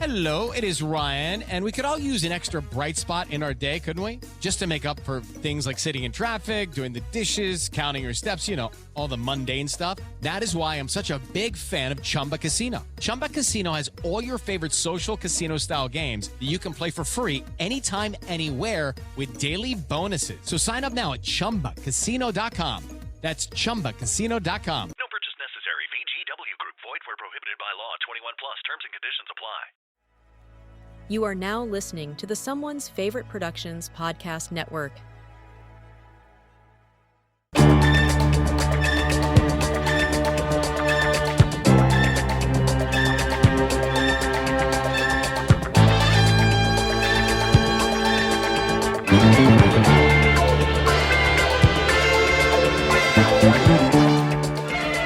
Hello, it is Ryan, and we could all use an extra bright spot in our day, couldn't we? Just to make up for things like sitting in traffic, doing the dishes, counting your steps, you know, all the mundane stuff. That is why I'm such a big fan of Chumba Casino. Chumba Casino has all your favorite social casino-style games that you can play for free anytime, anywhere with daily bonuses. So sign up now at ChumbaCasino.com. That's ChumbaCasino.com. No purchase necessary. VGW Group. Void where prohibited by law. 21 plus. Terms and conditions apply. You are now listening to the Someone's Favorite Productions podcast network.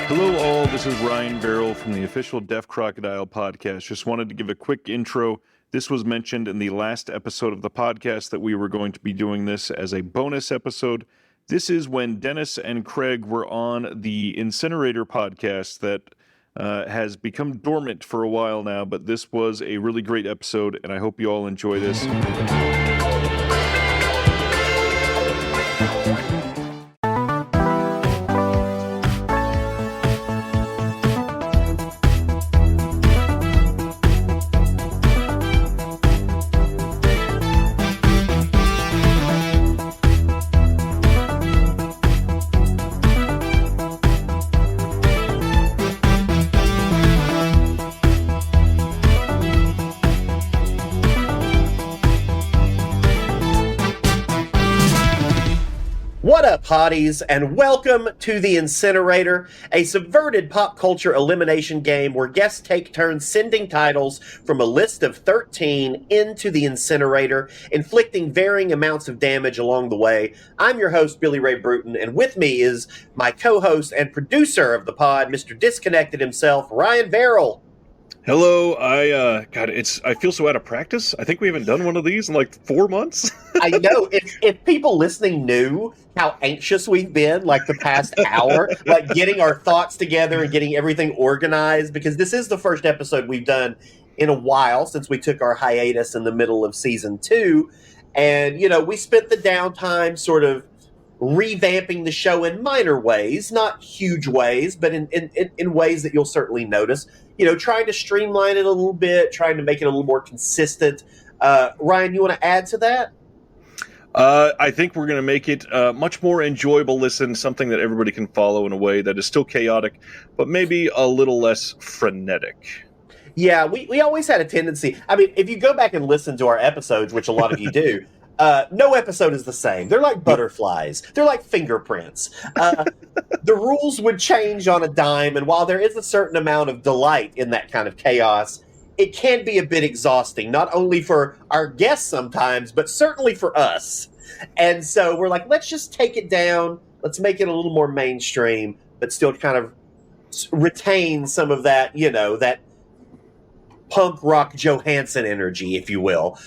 Hello all, this is Ryan Verrill from the official Deaf Crocodile podcast. Just wanted to give a quick intro. This was mentioned in the last episode of the podcast that we were going to be doing this as a bonus episode. This is when Dennis and Craig were on the Incinerator podcast that has become dormant for a while now, but this was a really great episode, and I hope you all enjoy this. What up, hotties, and welcome to the Incinerator, a subverted pop culture elimination game where guests take turns sending titles from a list of 13 into the Incinerator, inflicting varying amounts of damage along the way. I'm your host, Billy Ray Bruton, and with me is my co-host and producer of the pod, Mr. Disconnected himself, Ryan Verrill. Hello, I feel so out of practice. I think we haven't done one of these in like 4 months. I know. If people listening knew how anxious we've been like the past hour, like getting our thoughts together and getting everything organized, because this is the first episode we've done in a while since we took our hiatus in the middle of season 2. And, you know, we spent the downtime sort of revamping the show in minor ways, not huge ways, but in ways that you'll certainly notice. You know, trying to streamline it a little bit, trying to make it a little more consistent. Ryan, you want to add to that? I think we're going to make it much more enjoyable listen, something that everybody can follow in a way that is still chaotic, but maybe a little less frenetic. Yeah, we always had a tendency. I mean, if you go back and listen to our episodes, which a lot of you do, no episode is the same. They're like butterflies. They're like fingerprints. The rules would change on a dime, and while there is a certain amount of delight in that kind of chaos, it can be a bit exhausting, not only for our guests sometimes, but certainly for us. And so we're like, let's just take it down. Let's make it a little more mainstream, but still kind of retain some of that, you know, that punk rock Johansson energy, if you will.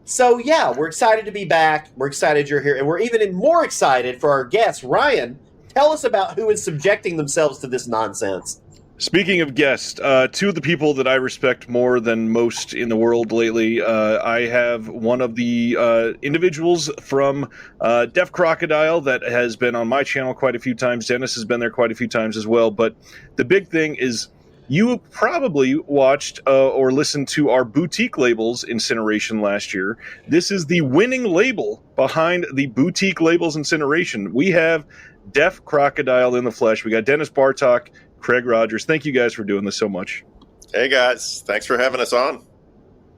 So yeah, we're excited to be back. We're excited you're here. And we're even more excited for our guest. Ryan, tell us about who is subjecting themselves to this nonsense. Speaking of guests, two of the people that I respect more than most in the world lately, I have one of the individuals from Deaf Crocodile that has been on my channel quite a few times. Dennis has been there quite a few times as well. But the big thing is you probably watched or listened to our boutique labels incineration last year. This is the winning label behind the boutique labels incineration. We have Deaf Crocodile in the flesh. We got Dennis Bartok, Craig Rogers. Thank you guys for doing this so much. Hey guys, thanks for having us on.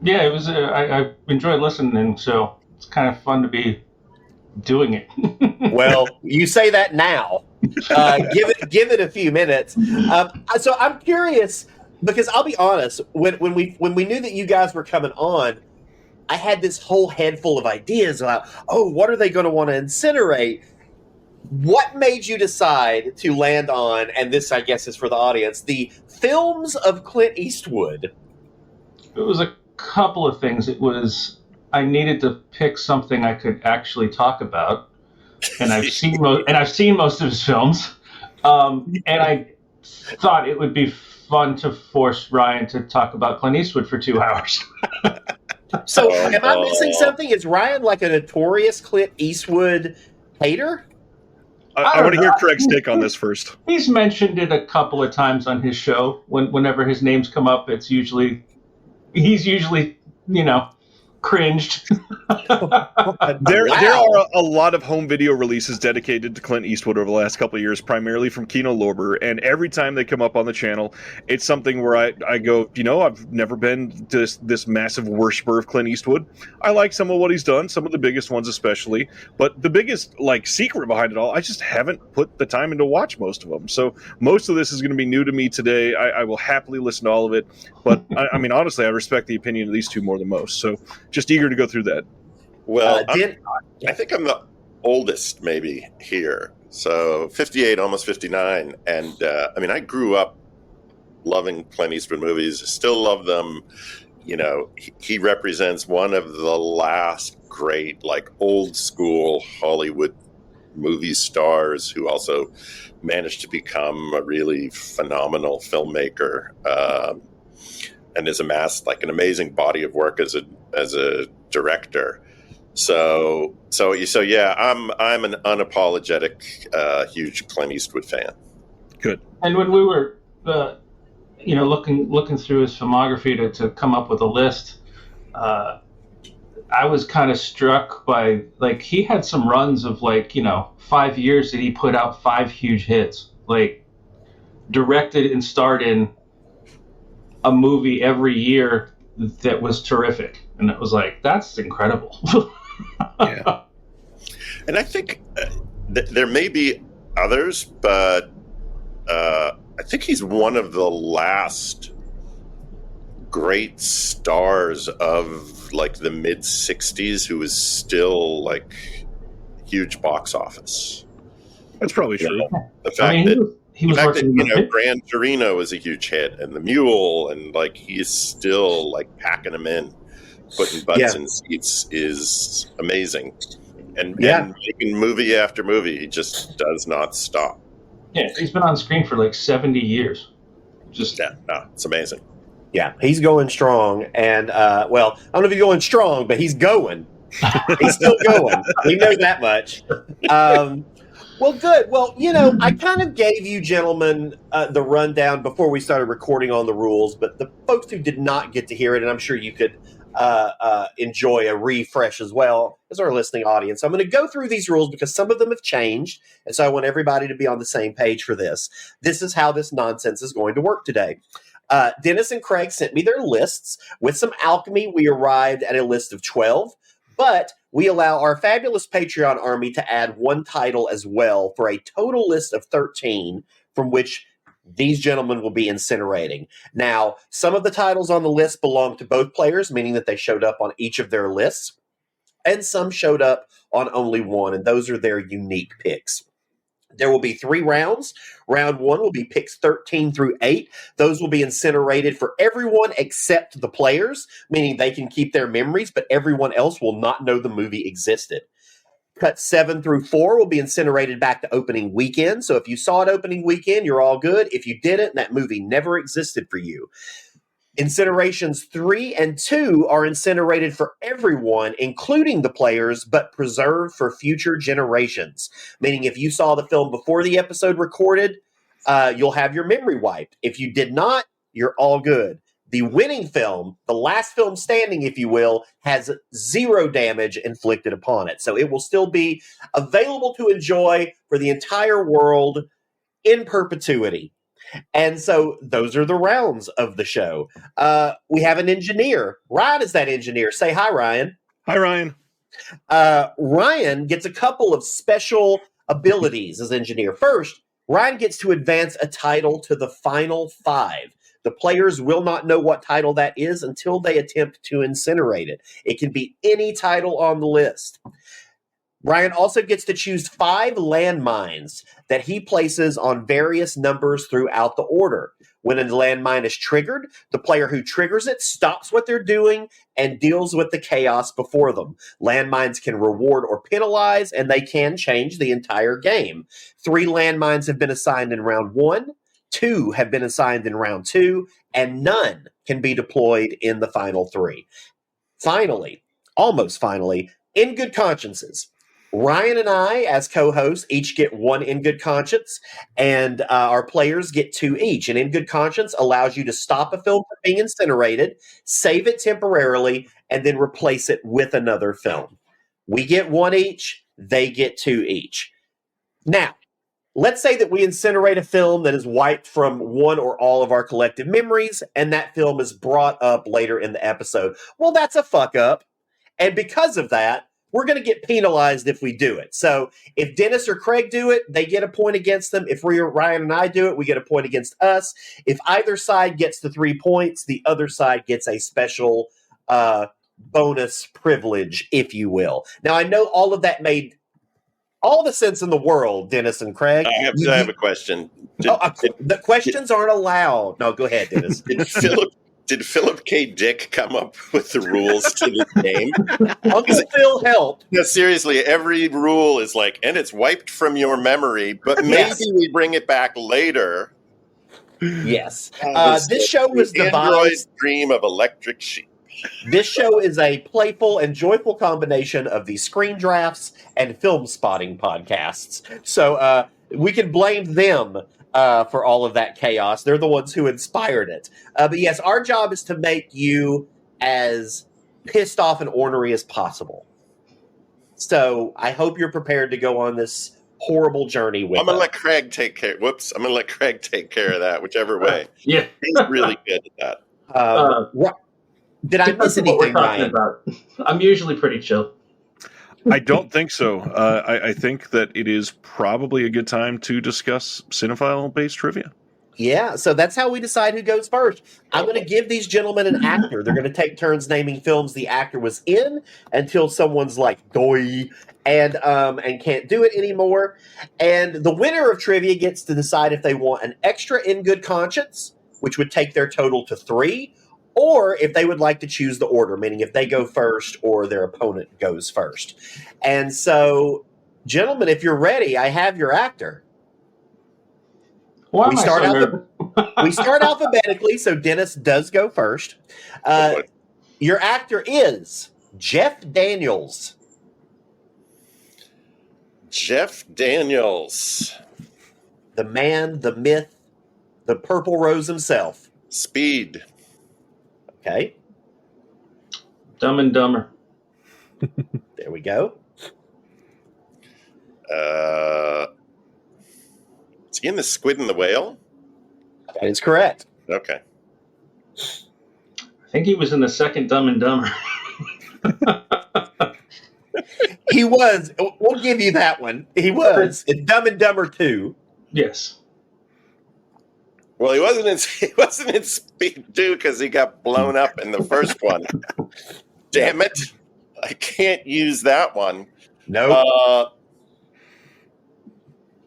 Yeah, it was. I enjoyed listening, so it's kind of fun to be doing it. Well, you say that now. Give it a few minutes. So I'm curious because I'll be honest. When we knew that you guys were coming on, I had this whole head full of ideas about, what are they going to want to incinerate? What made you decide to land on, and this I guess is for the audience, the films of Clint Eastwood? It was a couple of things. It was I needed to pick something I could actually talk about, and I've seen most of his films, and I thought it would be fun to force Ryan to talk about Clint Eastwood for 2 hours. So, am I missing something? Is Ryan like a notorious Clint Eastwood hater? I want to hear Craig's take on this first. He's mentioned it a couple of times on his show. Whenever his names come up, he's usually, cringed. There are a lot of home video releases dedicated to Clint Eastwood over the last couple of years, primarily from Kino Lorber, and every time they come up on the channel, it's something where I go, I've never been this massive worshiper of Clint Eastwood. I like some of what he's done, some of the biggest ones especially, but the biggest secret behind it all, I just haven't put the time in to watch most of them. So most of this is going to be new to me today. I will happily listen to all of it, but I mean, honestly, I respect the opinion of these two more than most. So just eager to go through that. Well, I think I'm the oldest maybe here. So 58, almost 59. And I grew up loving Clint Eastwood movies, still love them. He represents one of the last great, old school Hollywood movie stars who also managed to become a really phenomenal filmmaker. And has amassed an amazing body of work as a director. So yeah, I'm an unapologetic huge Clint Eastwood fan. Good. And when we were looking through his filmography to come up with a list, I was kind of struck by he had some runs of 5 years that he put out 5 huge hits, directed and starred in a movie every year that was terrific, and it was that's incredible. Yeah, and I think there may be others, but I think he's one of the last great stars of the mid '60s who is still huge box office. That's probably true. The fact that Gran Torino was a huge hit, and The Mule, and he is still packing them in, putting butts in seats is amazing, and making movie after movie, he just does not stop. Yeah, he's been on screen for 70 years. It's amazing. Yeah, he's going strong, and I don't know if he's going strong, but he's going. He's still going. We know that much. Well, good. Well, I kind of gave you gentlemen the rundown before we started recording on the rules, but the folks who did not get to hear it, and I'm sure you could enjoy a refresh as well as our listening audience. I'm going to go through these rules because some of them have changed, and so I want everybody to be on the same page for this. This is how this nonsense is going to work today. Dennis and Craig sent me their lists. With some alchemy, we arrived at a list of 12, but we allow our fabulous Patreon army to add one title as well for a total list of 13 from which these gentlemen will be incinerating. Now, some of the titles on the list belong to both players, meaning that they showed up on each of their lists, and some showed up on only one, and those are their unique picks. There will be 3 rounds. Round 1 will be picks 13 through 8. Those will be incinerated for everyone except the players, meaning they can keep their memories, but everyone else will not know the movie existed. Cut 7 through 4 will be incinerated back to opening weekend. So if you saw it opening weekend, you're all good. If you didn't, that movie never existed for you. Incinerations 3 and 2 are incinerated for everyone, including the players, but preserved for future generations. Meaning if you saw the film before the episode recorded, you'll have your memory wiped. If you did not, you're all good. The winning film, the last film standing, if you will, has 0 damage inflicted upon it. So it will still be available to enjoy for the entire world in perpetuity. And so those are the rounds of the show. We have an engineer. Ryan is that engineer. Say hi, Ryan. Hi, Ryan. Ryan gets a couple of special abilities as engineer. First, Ryan gets to advance a title to the final 5. The players will not know what title that is until they attempt to incinerate it. It can be any title on the list. Ryan also gets to choose 5 landmines that he places on various numbers throughout the order. When a landmine is triggered, the player who triggers it stops what they're doing and deals with the chaos before them. Landmines can reward or penalize, and they can change the entire game. 3 landmines have been assigned in round 1, 2 have been assigned in round 2, and none can be deployed in the final 3. Finally, almost finally, in good consciences. Ryan and I, as co-hosts, each get 1 in good conscience, and our players get 2 each. And in good conscience allows you to stop a film from being incinerated, save it temporarily, and then replace it with another film. We get 1 each, they get 2 each. Now, let's say that we incinerate a film that is wiped from one or all of our collective memories, and that film is brought up later in the episode. Well, that's a fuck up. And because of that, we're going to get penalized if we do it. So if Dennis or Craig do it, they get a point against them. If Ryan and I do it, we get a point against us. If either side gets the 3 points, the other side gets a special bonus privilege, if you will. Now, I know all of that made all the sense in the world, Dennis and Craig. I have a question. The questions aren't allowed. No, go ahead, Dennis. Did Philip K. Dick come up with the rules to this game? Uncle Phil helped. No, seriously, every rule is like, and it's wiped from your memory, but maybe we bring it back later. Yes. This show was the Android's dream of electric sheep. This show is a playful and joyful combination of the Screen Drafts and Film Spotting podcasts. So we can blame them for all of that chaos. They're the ones who inspired it. But yes, our job is to make you as pissed off and ornery as possible. So I hope you're prepared to go on this horrible journey with I'm going to us. let Craig take care. Whoops. I'm going to let Craig take care of that, whichever way. Yeah. He's really good at that. Did I miss anything, Ryan? I'm usually pretty chill. I don't think so. I think that it is probably a good time to discuss cinephile-based trivia. Yeah, so that's how we decide who goes first. I'm going to give these gentlemen an actor. They're going to take turns naming films the actor was in until someone's like, doy, and can't do it anymore. And the winner of trivia gets to decide if they want an extra in good conscience, which would take their total to 3, or if they would like to choose the order, meaning if they go first or their opponent goes first. And so, gentlemen, if you're ready, I have your actor. We start alphabetically, so Dennis does go first. Your actor is Jeff Daniels. Jeff Daniels. The man, the myth, the Purple Rose himself. Speed. Okay. Dumb and Dumber. There we go. Is he in the Squid and the Whale? That is correct. Okay. I think he was in the second Dumb and Dumber. He was. We'll give you that one. He was in Dumb and Dumber 2. Yes. Well, he wasn't in Speed 2 because he got blown up in the first one. Damn it. I can't use that one. No.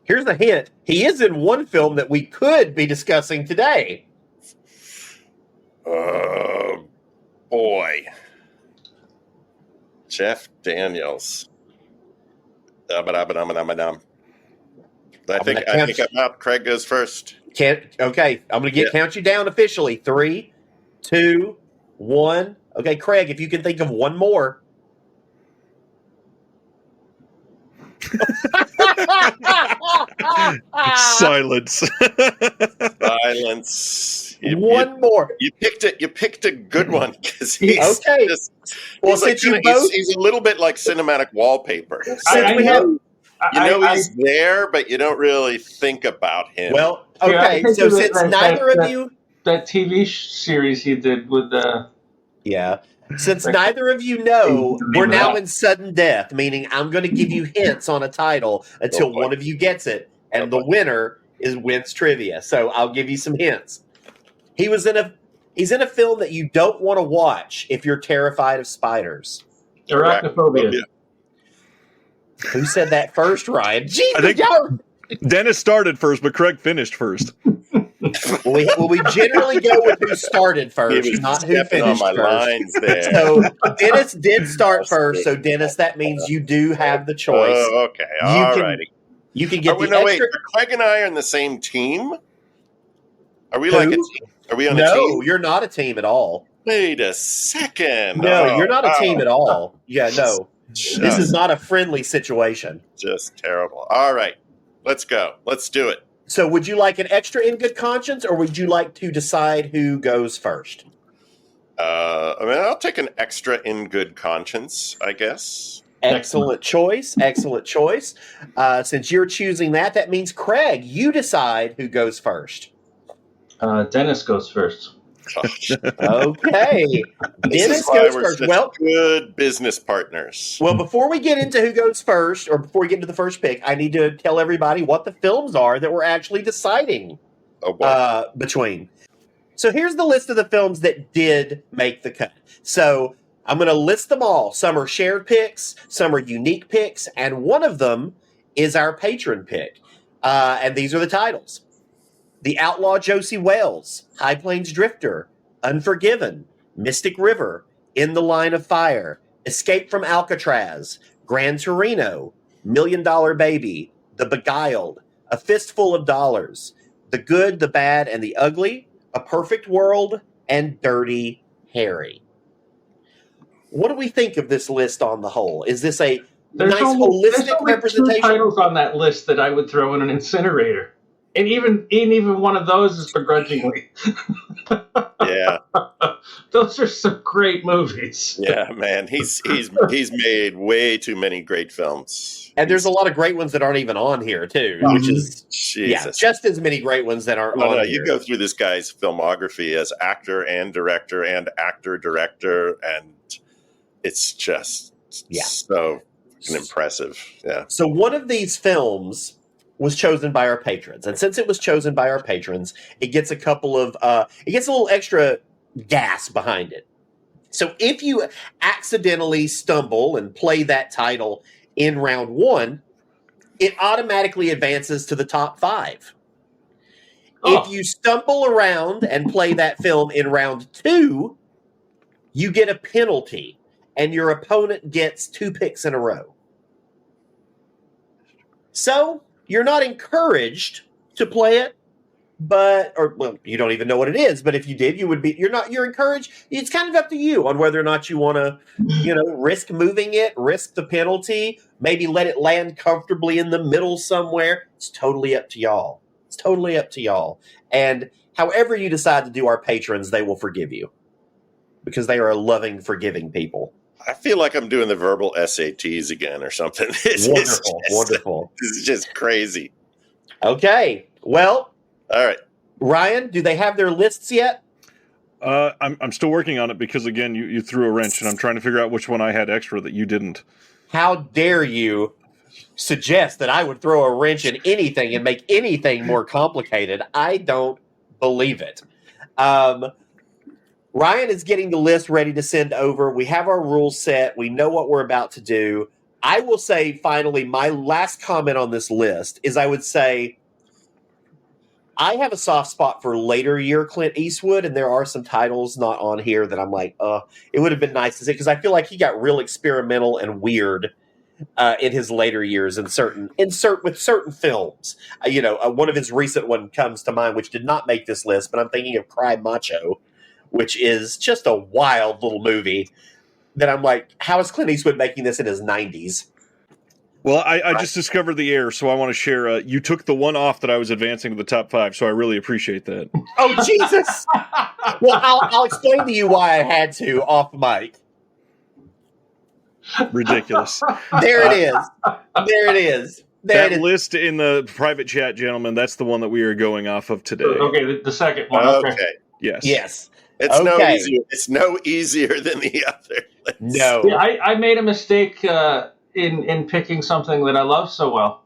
Here's a hint. He is in one film that we could be discussing today. Boy. Jeff Daniels. I think I'm out. Craig goes first. Okay, I'm going to count you down officially. 3, 2, 1. Okay, Craig, if you can think of one more. Silence. Silence. One more. You picked a good one because he's he's a little bit like cinematic wallpaper. He's there, but you don't really think about him. Well, okay. So since neither of you that TV series he did with since neither of you know, we're now in sudden death, meaning I'm going to give you hints on a title until one of you gets it, and the winner wins trivia. So I'll give you some hints. He's in a film that you don't want to watch if you're terrified of spiders. Arachnophobia. Who said that first, Ryan? Jesus, I think Dennis started first, but Craig finished first. we generally go with who started first, not who finished on my first. Lines there. So Dennis did start first. So Dennis, that means you do have the choice. Oh, okay, all righty. You can get Wait, Craig and I are in the same team. Are we Who? like a team? Are we on a No, team? you're not a team at all. Wait a second. No, Oh, you're not a team at all. Yeah, no. This is just, not a friendly situation. just terrible. All right, let's go. Let's do it. So would you like an extra in good conscience, or would you like to decide who goes first? I'll take an extra in good conscience, I guess. Excellent choice. Excellent choice. Since you're choosing that, that means, Craig, you decide who goes first. Dennis goes first. Gosh. Okay. This Dennis is why goes we're first. such Well, good business partners. well, before we get into who goes first, or before we get into the first pick, I need to tell everybody what the films are that we're actually deciding Oh boy. between. So here's the list of the films that did make the cut. So I'm going to list them all. Some are shared picks, some are unique picks, and one of them is our patron pick. And these are the titles: The Outlaw Josie Wales, High Plains Drifter, Unforgiven, Mystic River, In the Line of Fire, Escape from Alcatraz, Gran Torino, $1 Million Baby, The Beguiled, A Fistful of Dollars, The Good, the Bad, and the Ugly, A Perfect World, and Dirty Harry. What do we think of this list on the whole? Is this a nice holistic only representation? 2 titles on that list that I would throw in an incinerator. And even one of those is begrudgingly. Yeah. Those are some great movies. Yeah, man. He's made way too many great films. And there's a lot of great ones that aren't even on here, too, which is Jesus. just as many great ones that aren't on No, here. you go through this guy's filmography as actor and director and actor-director, and it's just so impressive. Yeah. So one of these films was chosen by our patrons, and since it was chosen by our patrons, it gets a couple of it gets a little extra gas behind it. So if you accidentally stumble and play that title in round 1, it automatically advances to the top 5. Oh. If you stumble around and play that film in round 2, you get a penalty, and your opponent gets 2 picks in a row. So you're not encouraged to play it, you don't even know what it is. But if you did, you would be. You're encouraged. It's kind of up to you on whether or not you want to, risk moving it, risk the penalty, maybe let it land comfortably in the middle somewhere. It's totally up to y'all. It's totally up to y'all. And however you decide to do our patrons, they will forgive you because they are a loving, forgiving people. I feel like I'm doing the verbal SATs again or something. Wonderful. This is just crazy. Okay. Well, all right. Ryan, do they have their lists yet? I'm still working on it because, again, you threw a wrench, and I'm trying to figure out which one I had extra that you didn't. How dare you suggest that I would throw a wrench in anything and make anything more complicated? I don't believe it. Ryan is getting the list ready to send over. We have our rules set. We know what we're about to do. I will say, finally, my last comment on this list is I would say I have a soft spot for later year Clint Eastwood, and there are some titles not on here that I'm like, it would have been nice to see, because I feel like he got real experimental and weird in his later years with certain films. One of his recent one comes to mind, which did not make this list, but I'm thinking of Cry Macho, which is just a wild little movie that I'm like, how is Clint Eastwood making this in his 90s? Well, I just discovered the error, so I want to share. You took the one off that I was advancing to the top 5, so I really appreciate that. Oh, Jesus! Well, I'll explain to you why I had to off mic. Ridiculous. There it is. There it is. That list in the private chat, gentlemen, that's the one that we are going off of today. Okay, the second one. Okay. Yes. It's no easier. It's no easier than the other list. No. Yeah, I made a mistake in picking something that I love so well.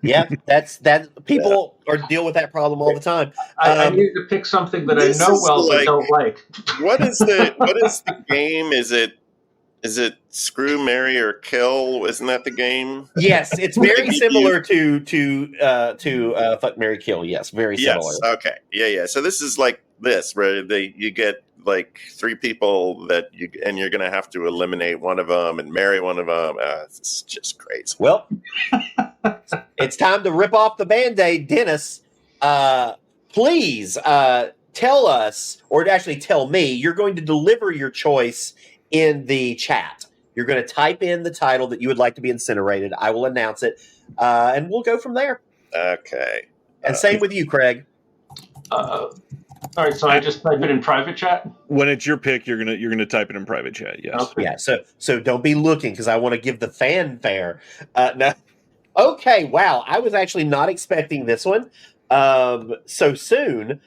Yeah, that people deal with that problem all the time. I needed to pick something that I know well but don't like. What is the game? Is it Screw, Marry, or Kill? Isn't that the game? Yes, it's very similar to Fuck, Marry, Kill. Yes, very similar. Yes. Okay. Yeah. So this is like this, where you get like 3 people and you're going to have to eliminate one of them and marry one of them. It's just crazy. Well, it's time to rip off the Band-Aid. Dennis, please tell us, or actually tell me, you're going to deliver your choice in the chat. You're going to type in the title that you would like to be incinerated. I will announce it, and we'll go from there. Okay. And same with you, Craig. All right, so I just type it in private chat. When it's your pick, you're gonna type it in private chat. Yes. Okay. Yeah. So don't be looking, because I want to give the fanfare. No. Okay. Wow. I was actually not expecting this one so soon.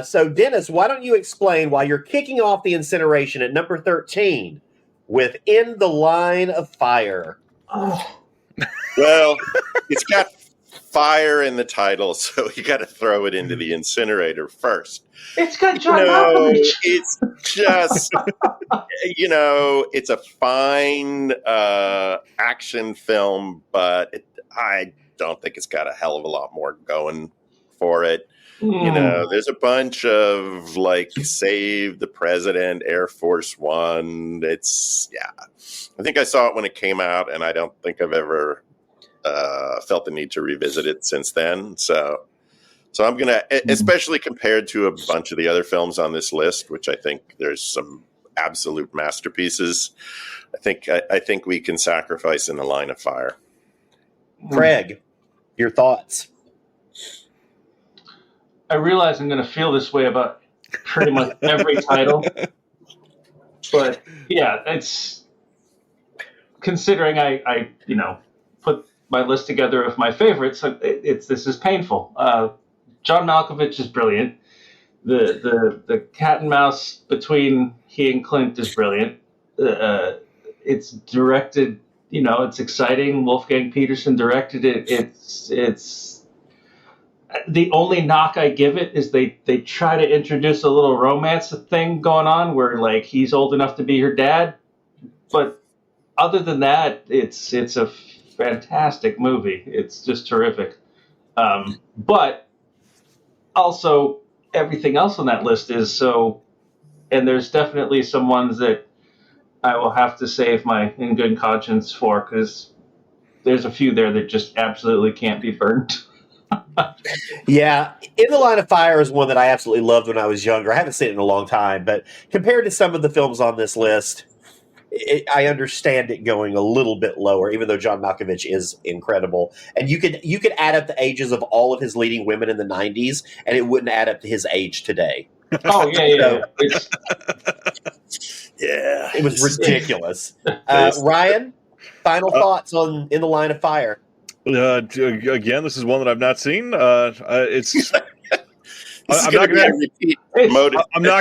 So Dennis, why don't you explain why you're kicking off the incineration at number 13 with "In the Line of Fire"? Oh. Well, it's got fire in the title, so you got to throw it into the incinerator first. It's got John Malkovich. It's just, it's a fine action film, but I don't think it's got a hell of a lot more going for it. There's a bunch of Save the President, Air Force One. I think I saw it when it came out, and I don't think I've ever felt the need to revisit it since then. So I'm going to, especially compared to a bunch of the other films on this list, which I think there's some absolute masterpieces. I think we can sacrifice In the Line of Fire. Craig, your thoughts? I realize I'm going to feel this way about pretty much every title, but yeah, it's considering I put my list together of my favorites. This is painful. John Malkovich is brilliant. The cat and mouse between he and Clint is brilliant. It's directed. It's exciting. Wolfgang Peterson directed it. It's the only knock I give it is they try to introduce a little romance thing going on where he's old enough to be her dad, but other than that, it's a fantastic movie. It's just terrific. But also everything else on that list is so, and there's definitely some ones that I will have to save my in good conscience for, because there's a few there that just absolutely can't be burnt. Yeah, In the Line of Fire is one that I absolutely loved when I was younger. I haven't seen it in a long time, but compared to some of the films on this list, I understand it going a little bit lower, even though John Malkovich is incredible. And you could add up the ages of all of his leading women in the 90s, and it wouldn't add up to his age today. Oh, yeah. It was ridiculous. Ryan, final thoughts on In the Line of Fire? Again, this is one that I've not seen. It's. I'm not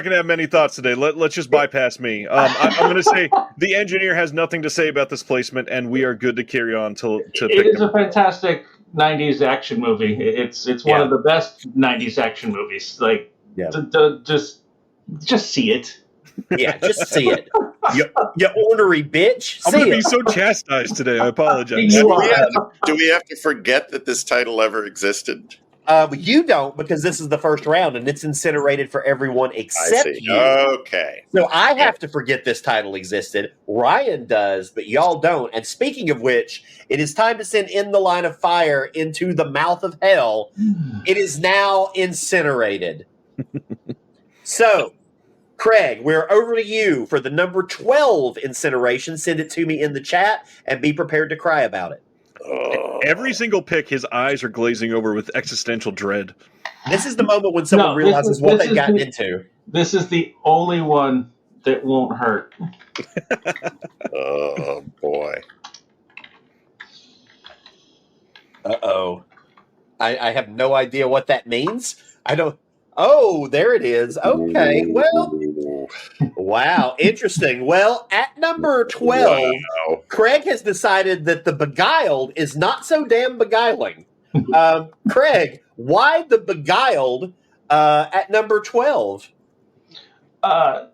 going to have many thoughts today. Let's just bypass me. I'm going to say the engineer has nothing to say about this placement, and we are good to carry on to It is a fantastic 90s action movie. It's one of the best 90s action movies. Just see it. Yeah, just see it. You ornery bitch. I'm going to be so chastised today. I apologize. Do we have to forget that this title ever existed? You don't, because this is the first round, and it's incinerated for everyone except you. Okay. So I have to forget this title existed. Ryan does, but y'all don't. And speaking of which, it is time to send In the Line of Fire into the mouth of hell. It is now incinerated. So, Craig, we're over to you for the number 12 incineration. Send it to me in the chat, and be prepared to cry about it. Every single pick, his eyes are glazing over with existential dread. This is the moment when someone realizes what they've gotten into. This is the only one that won't hurt. Oh, boy. Uh-oh. I have no idea what that means. I don't... Oh, there it is. Okay, well... Wow, interesting. Well, at number 12, Craig has decided that The Beguiled is not so damn beguiling. Craig, why The Beguiled at number 12? To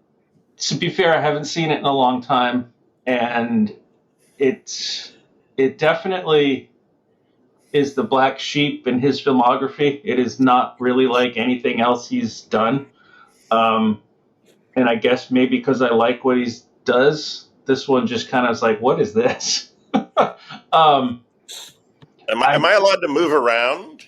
be fair, I haven't seen it in a long time, and it definitely is the black sheep in his filmography. It is not really like anything else he's done. And I guess maybe because I like what he does, this one just kind of is like, what is this? Am I allowed to move around?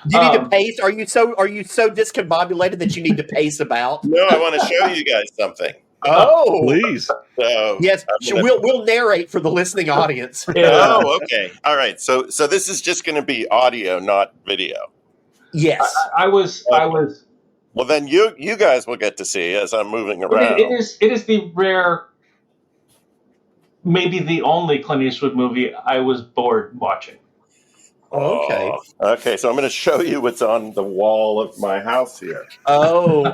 Do you need to pace? Are you so discombobulated that you need to pace about? No, I want to show you guys something. Oh, Please. So yes. We'll narrate for the listening audience. Oh, okay. All right. So this is just going to be audio, not video. Yes. I was. Well, then you guys will get to see as I'm moving around. It is the rare, maybe the only Clint Eastwood movie I was bored watching. Okay. Okay, so I'm going to show you what's on the wall of my house here. Oh,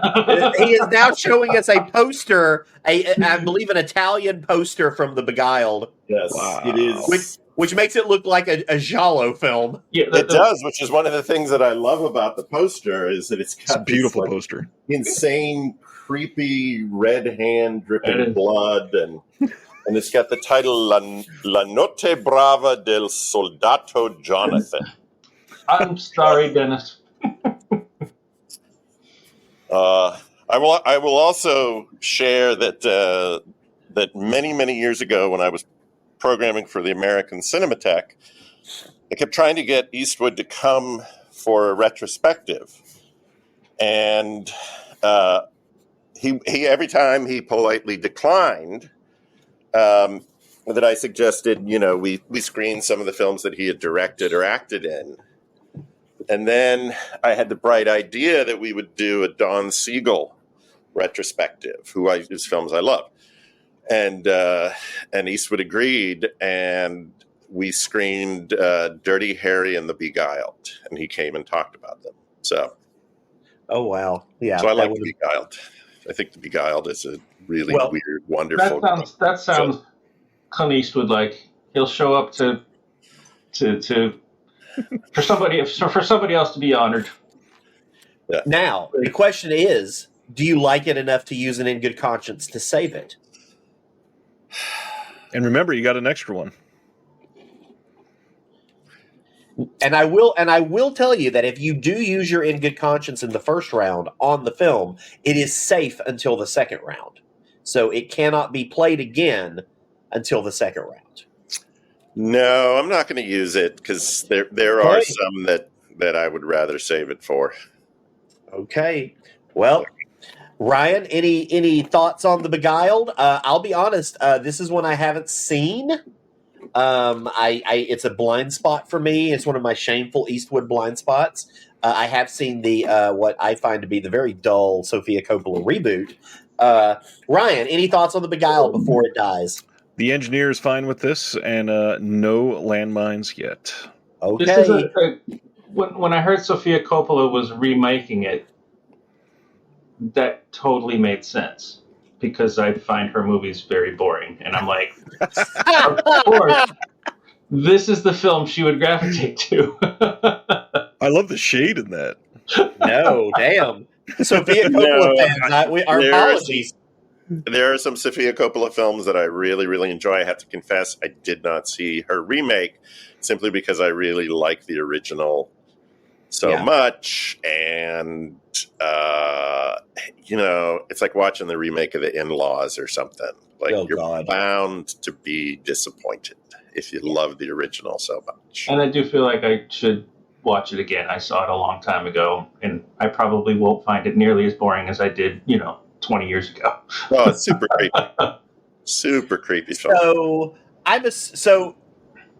he is now showing us a poster, I believe an Italian poster from The Beguiled. Yes, it is. Which makes it look like a giallo film. Yeah, It does, which is one of the things that I love about the poster is that it's got It's a beautiful this, poster. insane, creepy red hand dripping blood, and it's got the title La Notte Brava del Soldato Jonathan. I'm sorry, Dennis. I will also share that that many years ago when I was programming for the American Cinematheque, I kept trying to get Eastwood to come for a retrospective, and he every time he politely declined. That I suggested, we screened some of the films that he had directed or acted in. And then I had the bright idea that we would do a Don Siegel retrospective, whose films I love. And Eastwood agreed, and we screened Dirty Harry and the Beguiled, and he came and talked about them. So, oh wow, yeah. So I like the Beguiled. I think the Beguiled is a really weird, wonderful. That sounds Clint Eastwood like. He'll show up to for somebody else to be honored. Yeah. Now the question is, do you like it enough to use an in good conscience to save it? And remember, you got an extra one. And I will tell you that if you do use your in good conscience in the first round on the film, it is safe until the second round. So it cannot be played again until the second round. No, I'm not going to use it because there are some that I would rather save it for. Okay. Well, Ryan, any thoughts on The Beguiled? I'll be honest, this is one I haven't seen. It's a blind spot for me. It's one of my shameful Eastwood blind spots. I have seen the what I find to be the very dull Sofia Coppola reboot. Ryan, any thoughts on The Beguiled before it dies? The engineer is fine with this, and no landmines yet. Okay. This is when I heard Sofia Coppola was remaking it, that totally made sense because I find her movies very boring, and I'm like, of course, this is the film she would gravitate to. I love the shade in that. No, damn. Sophia Coppola fans, our apologies. There are some Sofia Coppola films that I really, really enjoy. I have to confess, I did not see her remake simply because I really like the original so much. And, it's like watching the remake of The In-Laws or something. Like, you're bound to be disappointed if you love the original so much. And I do feel like I should watch it again. I saw it a long time ago, and I probably won't find it nearly as boring as I did, 20 years ago. Oh, it's super creepy. Super creepy film. So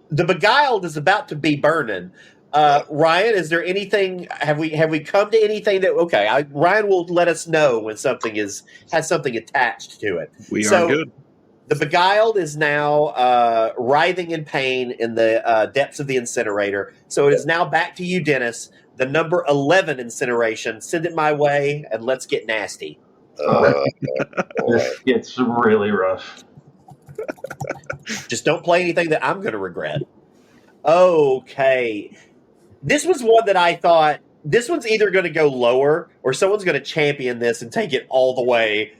The Beguiled is about to be burning. Ryan, is there anything? Have we come to anything that? Ryan will let us know when something has something attached to it. We are good. The Beguiled is now writhing in pain in the depths of the incinerator. So it is now back to you, Dennis. The number 11 incineration. Send it my way, and let's get nasty. It's really rough. Just don't play anything that I'm going to regret. Okay. This was one that I thought, this one's either going to go lower or someone's going to champion this and take it all the way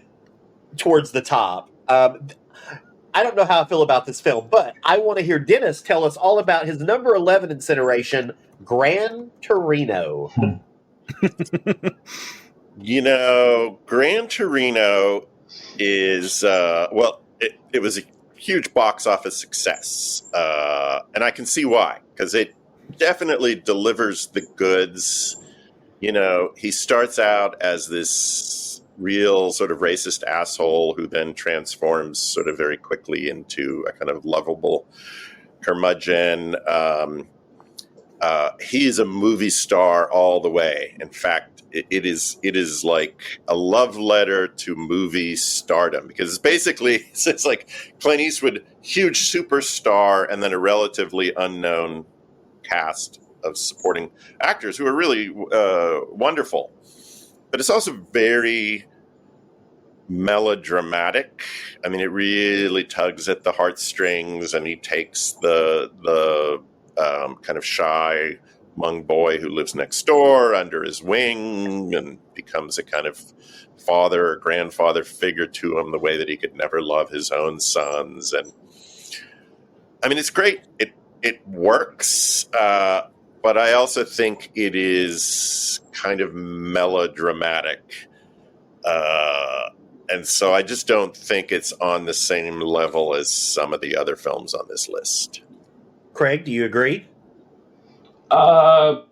towards the top. I don't know how I feel about this film, but I want to hear Dennis tell us all about his number 11 incineration, Gran Torino. Gran Torino is, it was a huge box office success. And I can see why, because it definitely delivers the goods. You know, he starts out as this real sort of racist asshole who then transforms sort of very quickly into a kind of lovable curmudgeon. He is a movie star all the way. In fact, it is like a love letter to movie stardom, because it's like Clint Eastwood, huge superstar, and then a relatively unknown cast of supporting actors who are really wonderful. But it's also very melodramatic. I mean, it really tugs at the heartstrings, and he takes the kind of shy young boy who lives next door under his wing and becomes a kind of father or grandfather figure to him, the way that he could never love his own sons. And I mean, it's great. It works. But I also think it is kind of melodramatic. And so I just don't think it's on the same level as some of the other films on this list. Craig, do you agree? 100%.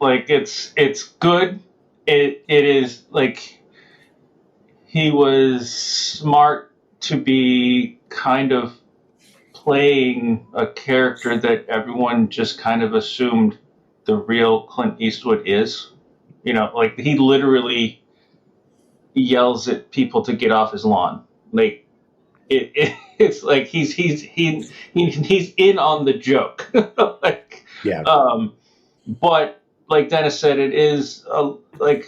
Like, it's good. It is like, he was smart to be kind of playing a character that everyone just kind of assumed the real Clint Eastwood is. You know, like, he literally yells at people to get off his lawn. Like, it's like he's in on the joke. Like, yeah. But like Dennis said, it is like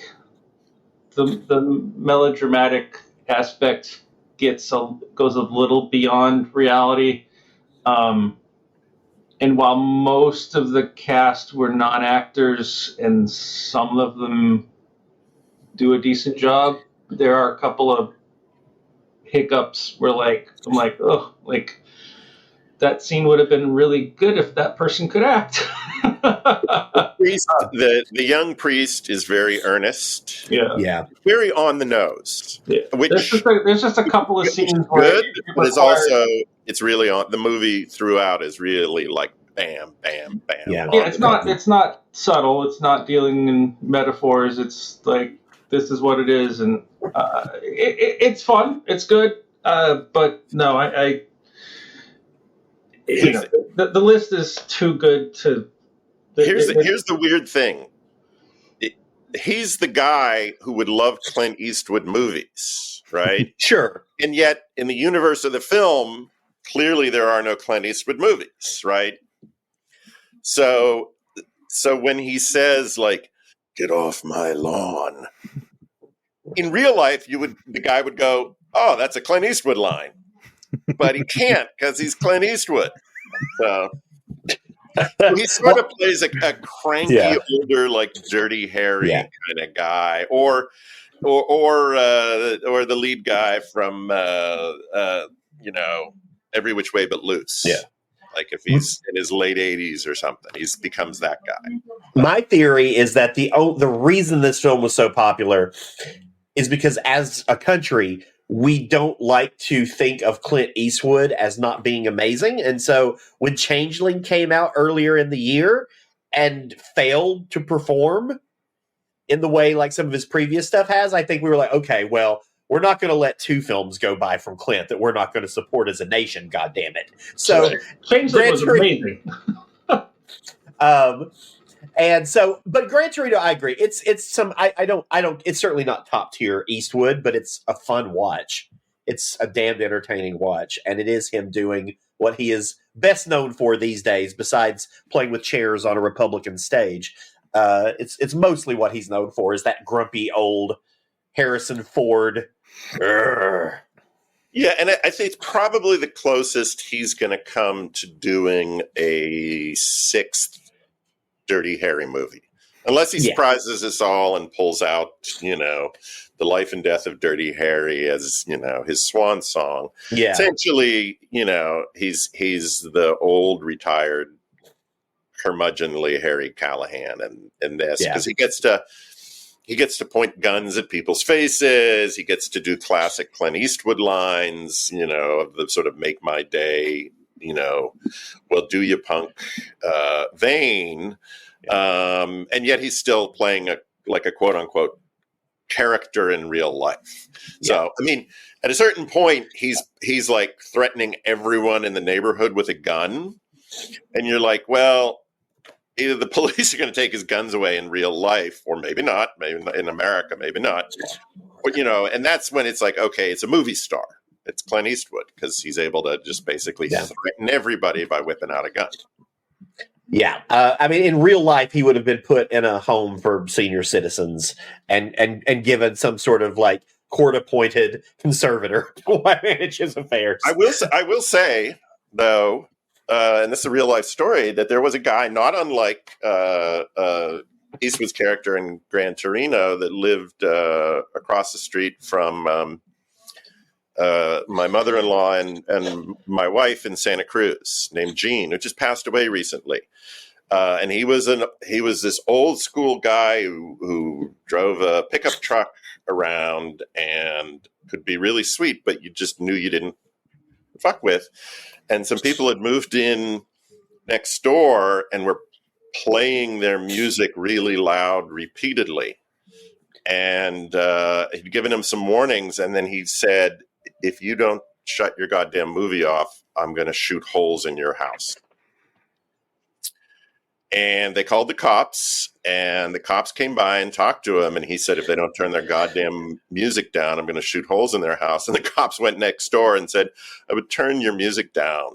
the melodramatic aspect goes a little beyond reality. And while most of the cast were non-actors and some of them do a decent job, there are a couple of hiccups where, like, I'm like, oh, like, that scene would have been really good if that person could act. The young priest is very earnest. Yeah. Very on the nose. Yeah. Which there's just a couple of scenes where good, but it's really on. The movie throughout is really like bam, bam, bam. Yeah. It's not subtle. It's not dealing in metaphors. It's like, this is what it is, and it's fun. It's good. But no, the list is too good to. Here's the weird thing. He's the guy who would love Clint Eastwood movies, right? Sure. And yet, in the universe of the film, clearly there are no Clint Eastwood movies, right? So when he says, like, "Get off my lawn," in real life, the guy would go, "Oh, that's a Clint Eastwood line," but he can't because he's Clint Eastwood. So he sort of plays a cranky, older, like Dirty Harry kind of guy, or the lead guy from Every Which Way But Loose. Yeah. Like, if he's in his late 80s or something, he becomes that guy. My theory is that the reason this film was so popular is because, as a country, we don't like to think of Clint Eastwood as not being amazing. And so when Changeling came out earlier in the year and failed to perform in the way like some of his previous stuff has, I think we were like, okay, well, we're not going to let two films go by from Clint that we're not going to support as a nation, goddammit. So Changeling was amazing. And so, but Gran Torino, I agree. It's certainly not top tier Eastwood, but it's a fun watch. It's a damned entertaining watch. And it is him doing what he is best known for these days, besides playing with chairs on a Republican stage. It's mostly what he's known for, is that grumpy old Harrison Ford. Urgh. Yeah, and I think it's probably the closest he's going to come to doing a sixth Dirty Harry movie, unless he surprises us all and pulls out, the life and death of Dirty Harry as, his swan song. Yeah, essentially, he's the old retired curmudgeonly Harry Callahan in this, because he gets to point guns at people's faces. He gets to do classic Clint Eastwood lines, of the sort of make my day well, do you punk vein. And yet he's still playing a quote unquote character in real life. So, I mean, at a certain point, he's like threatening everyone in the neighborhood with a gun. And you're like, well, either the police are going to take his guns away in real life, or maybe not, maybe in America, maybe not. But, and that's when it's like, okay, it's a movie star. It's Clint Eastwood, because he's able to just basically threaten everybody by whipping out a gun. Yeah. I mean, in real life, he would have been put in a home for senior citizens and given some sort of like court-appointed conservator to manage his affairs. I will say, though, and this is a real life story, that there was a guy not unlike Eastwood's character in Gran Torino that lived across the street from my mother-in-law and my wife in Santa Cruz, named Gene, who just passed away recently. And he was this old school guy who drove a pickup truck around and could be really sweet, but you just knew you didn't fuck with. And some people had moved in next door and were playing their music really loud repeatedly. And he'd given him some warnings, and then he said, if you don't shut your goddamn movie off, I'm going to shoot holes in your house. And they called the cops, and the cops came by and talked to him. And he said, if they don't turn their goddamn music down, I'm going to shoot holes in their house. And the cops went next door and said, I would turn your music down.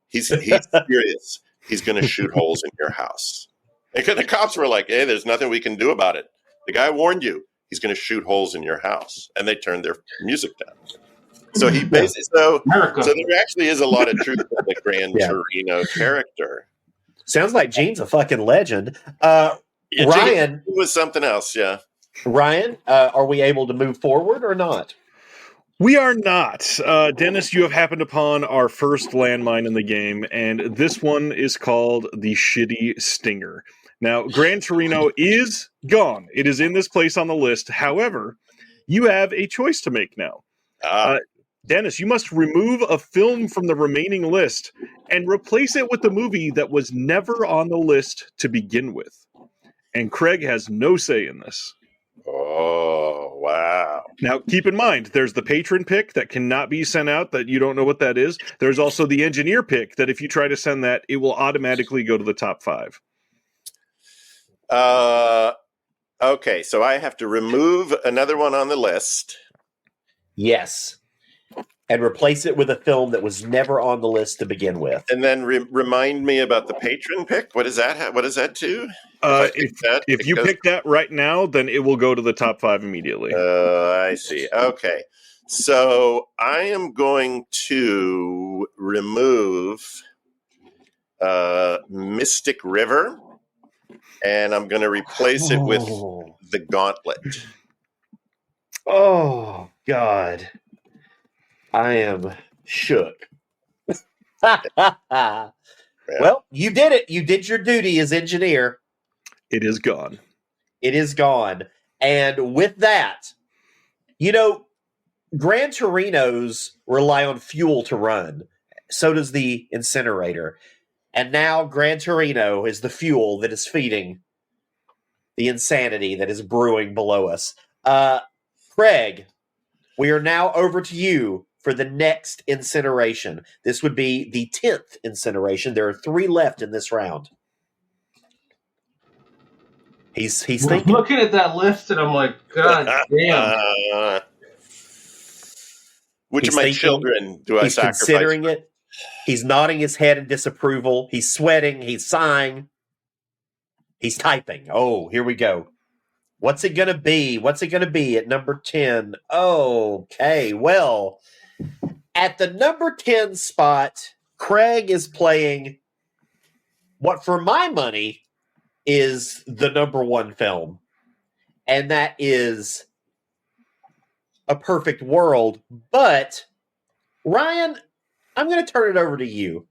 He's serious. He's going to shoot holes in your house. And the cops were like, hey, there's nothing we can do about it. The guy warned you. He's going to shoot holes in your house. And they turned their music down. So he basically, so there actually is a lot of truth to the Gran Torino character. Sounds like Gene's a fucking legend. Ryan, Gene was something else. Yeah, Ryan, are we able to move forward or not? We are not. Dennis, you have happened upon our first landmine in the game, and this one is called the Shitty Stinger. Now, Gran Torino is gone. It is in this place on the list. However, you have a choice to make now. Dennis, you must remove a film from the remaining list and replace it with a movie that was never on the list to begin with. And Craig has no say in this. Oh, wow. Now, keep in mind, there's the patron pick that cannot be sent out, that you don't know what that is. There's also the engineer pick that if you try to send that, it will automatically go to the top 5. Okay, so I have to remove another one on the list. Yes. And replace it with a film that was never on the list to begin with. And then remind me about the patron pick. What does that? What does that do? If you pick that right now, then it will go to the top 5 immediately. I see. Okay. So I am going to remove Mystic River, and I'm going to replace it with The Gauntlet. Oh, God. I am shook. Well, you did it. You did your duty as engineer. It is gone. It is gone. And with that, Gran Torinos rely on fuel to run. So does the Incinerator. And now Gran Torino is the fuel that is feeding the insanity that is brewing below us. Craig, we are now over to you for the next incineration. This would be the 10th incineration. There are 3 left in this round. He's thinking. I'm looking at that list and I'm like, God damn. Which of my children do I sacrifice? He's considering it. He's nodding his head in disapproval. He's sweating. He's sighing. He's typing. Oh, here we go. What's it going to be? What's it going to be at number 10? Okay, well, at the number 10 spot, Craig is playing what, for my money, is the number 1 film. And that is A Perfect World. But, Ryan, I'm going to turn it over to you.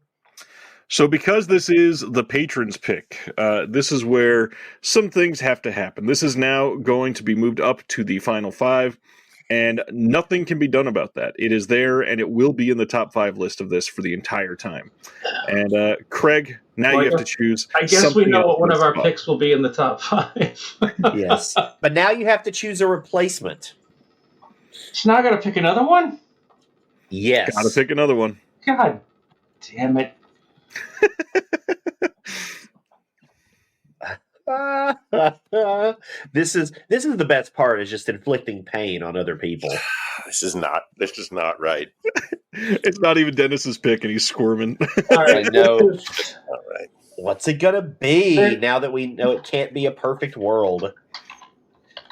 So because this is the patron's pick, this is where some things have to happen. This is now going to be moved up to the final 5. And nothing can be done about that. It is there, and it will be in the top 5 list of this for the entire time. And Craig, now you have to choose. I guess we know what one of our picks will be in the top 5. Yes. But now you have to choose a replacement. So now I got to pick another one? Yes. Got to pick another one. God damn it. This is the best part, is just inflicting pain on other people. This is not right. It's not even Dennis's pick, and he's squirming. All right, no. All right. What's it gonna be now that we know it can't be a perfect world,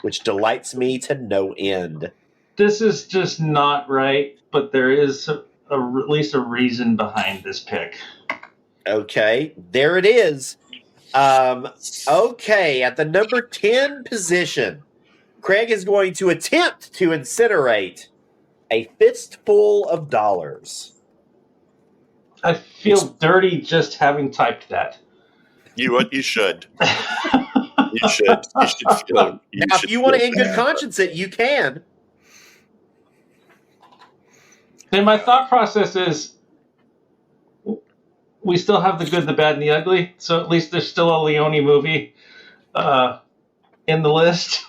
which delights me to no end. This is just not right, but there is at least a reason behind this pick. Okay, there it is. Okay, at the number 10 position, Craig is going to attempt to incinerate a fistful of dollars. I feel dirty just having typed that. You should. You should. You should feel. Now, if you want to in good conscience it, you can. And my thought process is, we still have the good, the bad, and the ugly. So at least there's still a Leone movie in the list.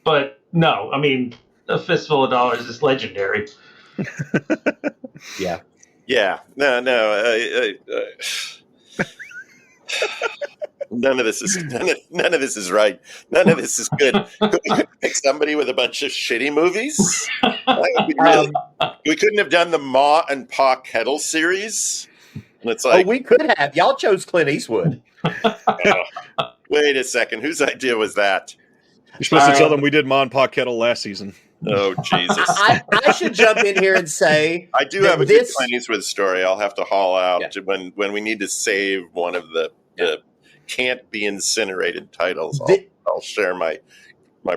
But no, I mean, a fistful of dollars is legendary. Yeah. Yeah. No. None of this is right. None of this is good. Could we pick somebody with a bunch of shitty movies? We couldn't have done the Ma and Pa Kettle series. And it's like, we could have. Y'all chose Clint Eastwood. Wait a second. Whose idea was that? You're supposed to tell them we did Ma and Pa Kettle last season. Oh, Jesus. I should jump in here and say I do have a good Clint Eastwood story. I'll have to haul out when we need to save one of the can't be incinerated titles. I'll share my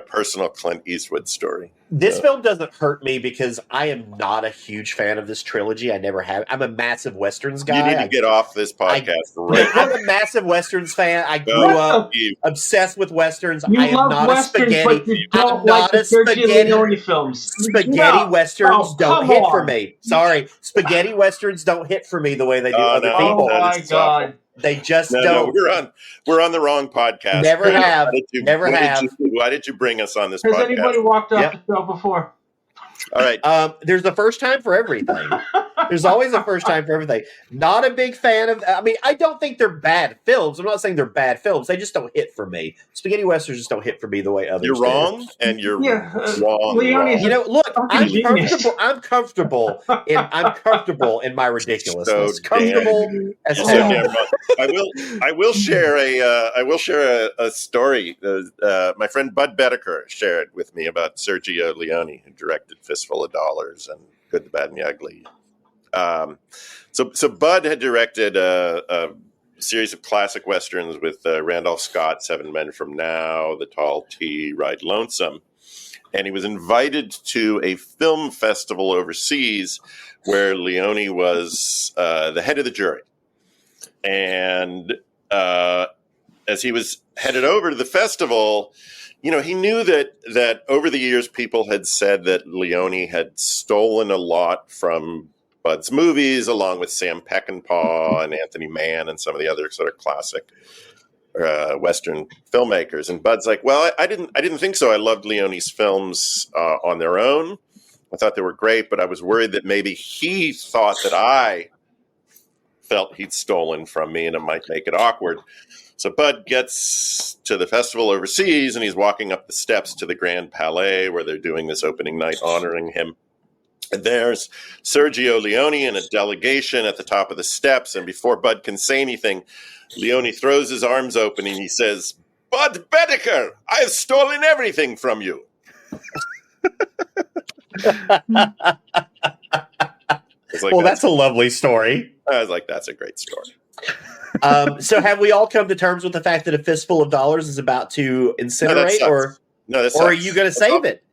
personal Clint Eastwood story. This film doesn't hurt me because I am not a huge fan of this trilogy. I never have. I'm a massive Westerns guy. You need to get off this podcast right now. I'm a massive Westerns fan. I grew up obsessed with Westerns. You I am love not Westerns, a spaghetti. but you don't like the Sergio Leone films. Spaghetti Westerns don't hit for me. Sorry. Spaghetti Westerns don't hit for me the way they do other people. Oh, my God. They just don't. No, we're on the wrong podcast. Never have. Why did you bring us on this podcast? Has anybody walked off the show before? All right. There's a first time for everything. There's always a first time for everything. Not a big fan of. I mean, I don't think they're bad films. I'm not saying they're bad films. They just don't hit for me. Spaghetti westerns just don't hit for me the way others. You're wrong, do. and you're wrong. You know, look, I'm comfortable in my ridiculousness. So comfortable as hell. I will share a story. My friend Bud Bedecker shared with me about Sergio Leone, who directed Fistful of Dollars and Good, the Bad, and the Ugly. So Bud had directed a series of classic westerns with Randolph Scott, Seven Men from Now, The Tall T, Ride Lonesome. And he was invited to a film festival overseas where Leone was the head of the jury. And as he was headed over to the festival, you know, he knew that over the years people had said that Leone had stolen a lot from Bud's movies, along with Sam Peckinpah and Anthony Mann and some of the other sort of classic Western filmmakers. And Bud's like, well, I didn't think so. I loved Leone's films on their own. I thought they were great, but I was worried that maybe he thought that I felt he'd stolen from me and it might make it awkward. So Bud gets to the festival overseas and he's walking up the steps to the Grand Palais where they're doing this opening night honoring him. And there's Sergio Leone and a delegation at the top of the steps. And before Bud can say anything, Leone throws his arms open and he says, "Bud Bedecker, I have stolen everything from you." That's a lovely story. I was like, that's a great story. So have we all come to terms with the fact that a fistful of dollars is about to incinerate, or are you going to save it?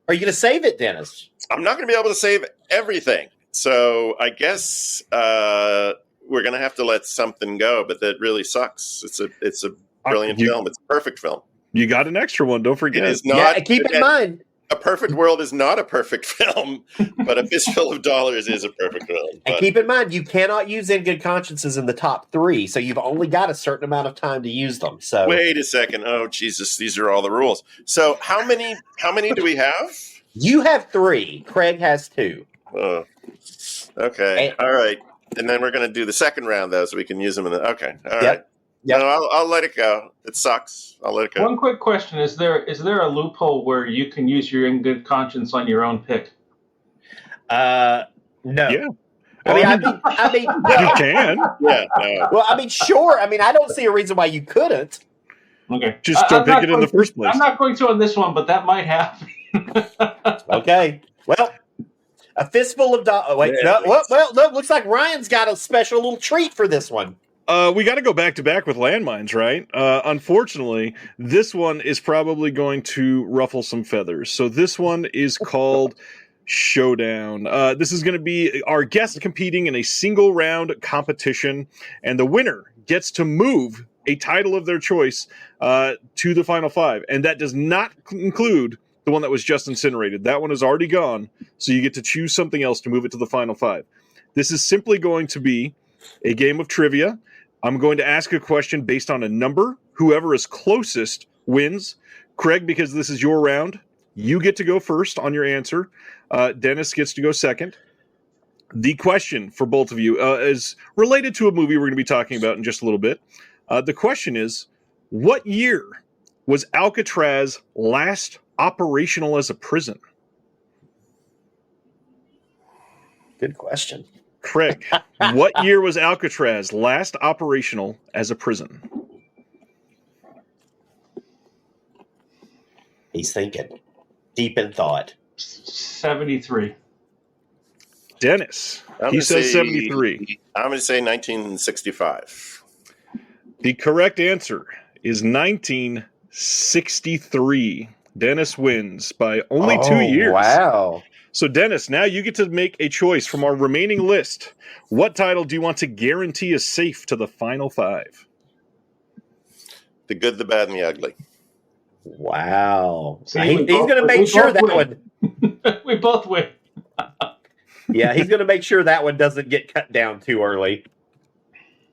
Are you going to save it, Dennis? I'm not going to be able to save everything. So I guess we're going to have to let something go, but that really sucks. It's a brilliant film. It's a perfect film. You got an extra one. Don't forget. It is not. Keep in mind. A Perfect World is not a perfect film, but A Fistful of Dollars is a perfect film. And But keep in mind, you cannot use In Good Consciences in the top 3, so you've only got a certain amount of time to use them. So wait a second. Oh, Jesus, these are all the rules. So how many do we have? you have 3. Craig has 2. Oh, okay. All right. And then we're going to do the second round, though, so we can use them in the... Okay. All right. Yep. No, I'll let it go. It sucks. I'll let it go. One quick question: Is there a loophole where you can use your in good conscience on your own pick? No. Yeah. I mean, You can. Yeah. No. well, I mean, sure. I mean, I don't see a reason why you couldn't. Okay, Just don't pick it in the first place. I'm not going to on this one, but that might happen. Okay. Well, A Fistful of Dollars. Wait, Yeah, no. Well, look, looks like Ryan's got a special little treat for this one. We got to go back to back with landmines, right? Unfortunately, this one is probably going to ruffle some feathers. So this one is called Showdown. This is going to be our guests competing in a single round competition, and the winner gets to move a title of their choice to the final 5. And that does not include the one that was just incinerated. That one is already gone, so you get to choose something else to move it to the final 5. This is simply going to be a game of trivia. I'm going to ask a question based on a number. Whoever is closest wins. Craig, because this is your round, you get to go first on your answer. Dennis gets to go second. The question for both of you is related to a movie we're going to be talking about in just a little bit. The question is, what year was Alcatraz last operational as a prison? Good question. Craig, what year was Alcatraz last operational as a prison? He's thinking. Deep in thought. 73. Dennis, he says 73. I'm going to say 1965. The correct answer is 1963. Dennis wins by only 2 years. Wow. So, Dennis, now you get to make a choice from our remaining list. What title do you want to guarantee is safe to the final 5? The Good, the Bad, and the Ugly. Wow. See, He's we going to both- make we sure both that win. one. We both win. Yeah, he's going to make sure that one doesn't get cut down too early.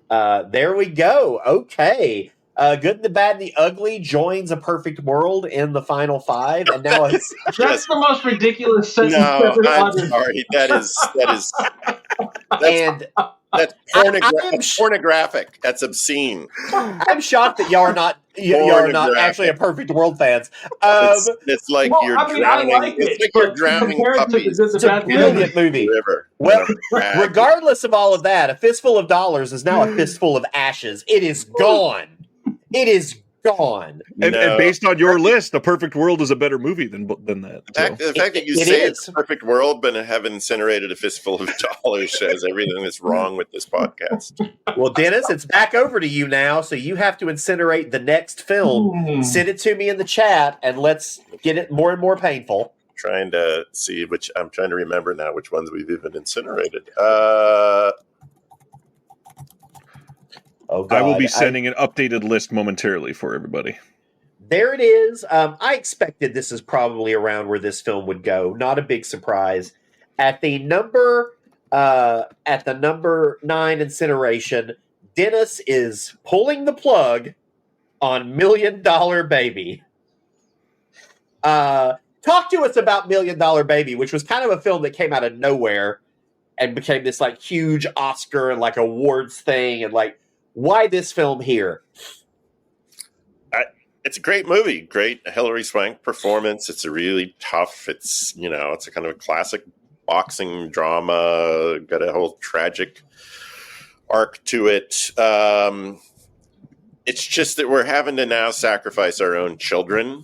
There we go. Okay. Good, the Bad, and the Ugly joins A Perfect World in the final 5, and now it's That's the most ridiculous sentence No, ever I'm uttered. sorry. That's and pornographic. That's obscene. I'm shocked that y'all are not Pornographic. actually A Perfect World fans. It's like Well, you're I mean, drowning. I like It's it, like you're but drowning compared to the puppies Good, the It's a Bad, and the Ugly, brilliant movie. in the river. Well, Bag. regardless of all of that, A Fistful of Dollars is now a fistful of ashes. It is gone. It is gone. And No. based on your list, A Perfect World is a better movie than that. The fact that you It say is. it's a perfect world, but have incinerated a fistful of dollars says everything that's wrong with this podcast. Well, Dennis, it's back over to you now, so you have to incinerate the next film. Send it to me in the chat, and let's get it more and more painful. Trying to see I'm trying to remember now which ones we've even incinerated. Oh, God. I will be sending an updated list momentarily for everybody. There it is. I expected this is probably around where this film would go. Not a big surprise. At the number 9 incineration, Dennis is pulling the plug on $1 Million Baby. Talk to us about $1 Million Baby, which was kind of a film that came out of nowhere and became this like huge Oscar and like awards thing, and like, why this film here? It's a great movie. Great Hilary Swank performance. It's a really tough. It's a kind of a classic boxing drama. Got a whole tragic arc to it. It's just that we're having to now sacrifice our own children,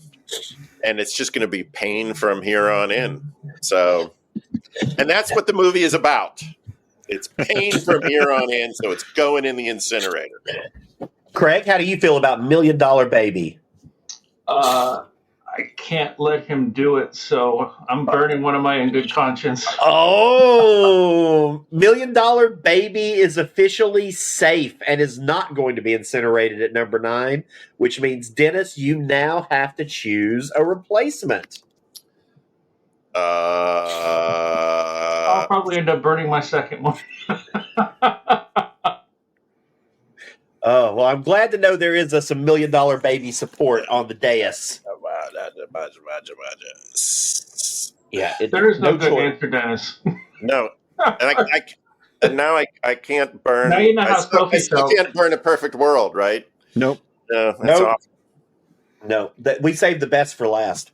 and it's just going to be pain from here on in. So, and that's what the movie is about. It's pain from here on in, so it's going in the incinerator. Craig, how do you feel about $1 Million Baby? I can't let him do it, so I'm burning one of my in good conscience. Oh, $1 Million Baby is officially safe and is not going to be incinerated at number 9, which means, Dennis, you now have to choose a replacement. I'll probably end up burning my second one. Oh, well, I'm glad to know there is some $1 million baby support on the dais. Yeah, There is no good choice. answer, Dennis. No, and now I can't burn. Now you know how I still felt. can't burn A Perfect World, right? Nope. No, that's Nope. awful. No, we saved the best for last.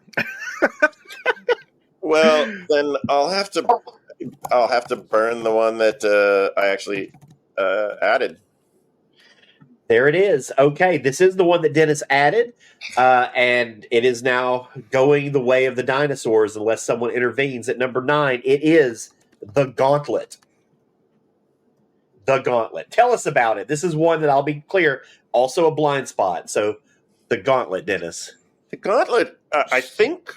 Well, then I'll have to burn the one that I actually added. There it is. Okay, this is the one that Dennis added, and it is now going the way of the dinosaurs unless someone intervenes. At number 9, it is The Gauntlet. The Gauntlet. Tell us about it. This is one that, I'll be clear, also a blind spot. So, The Gauntlet, Dennis. The Gauntlet, I think,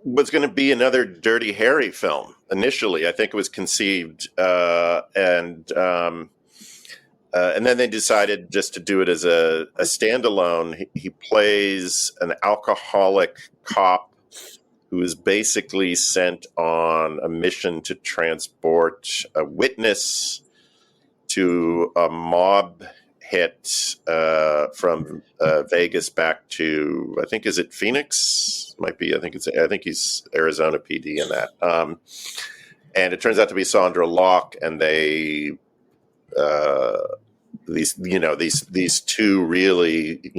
was going to be another Dirty Harry film initially. I think it was conceived, and then they decided just to do it as a standalone. He plays an alcoholic cop who is basically sent on a mission to transport a witness to a mob hit from Vegas back to, I think, is it Phoenix? Might be. I think he's Arizona PD in that. And it turns out to be Sandra Locke, and they these two really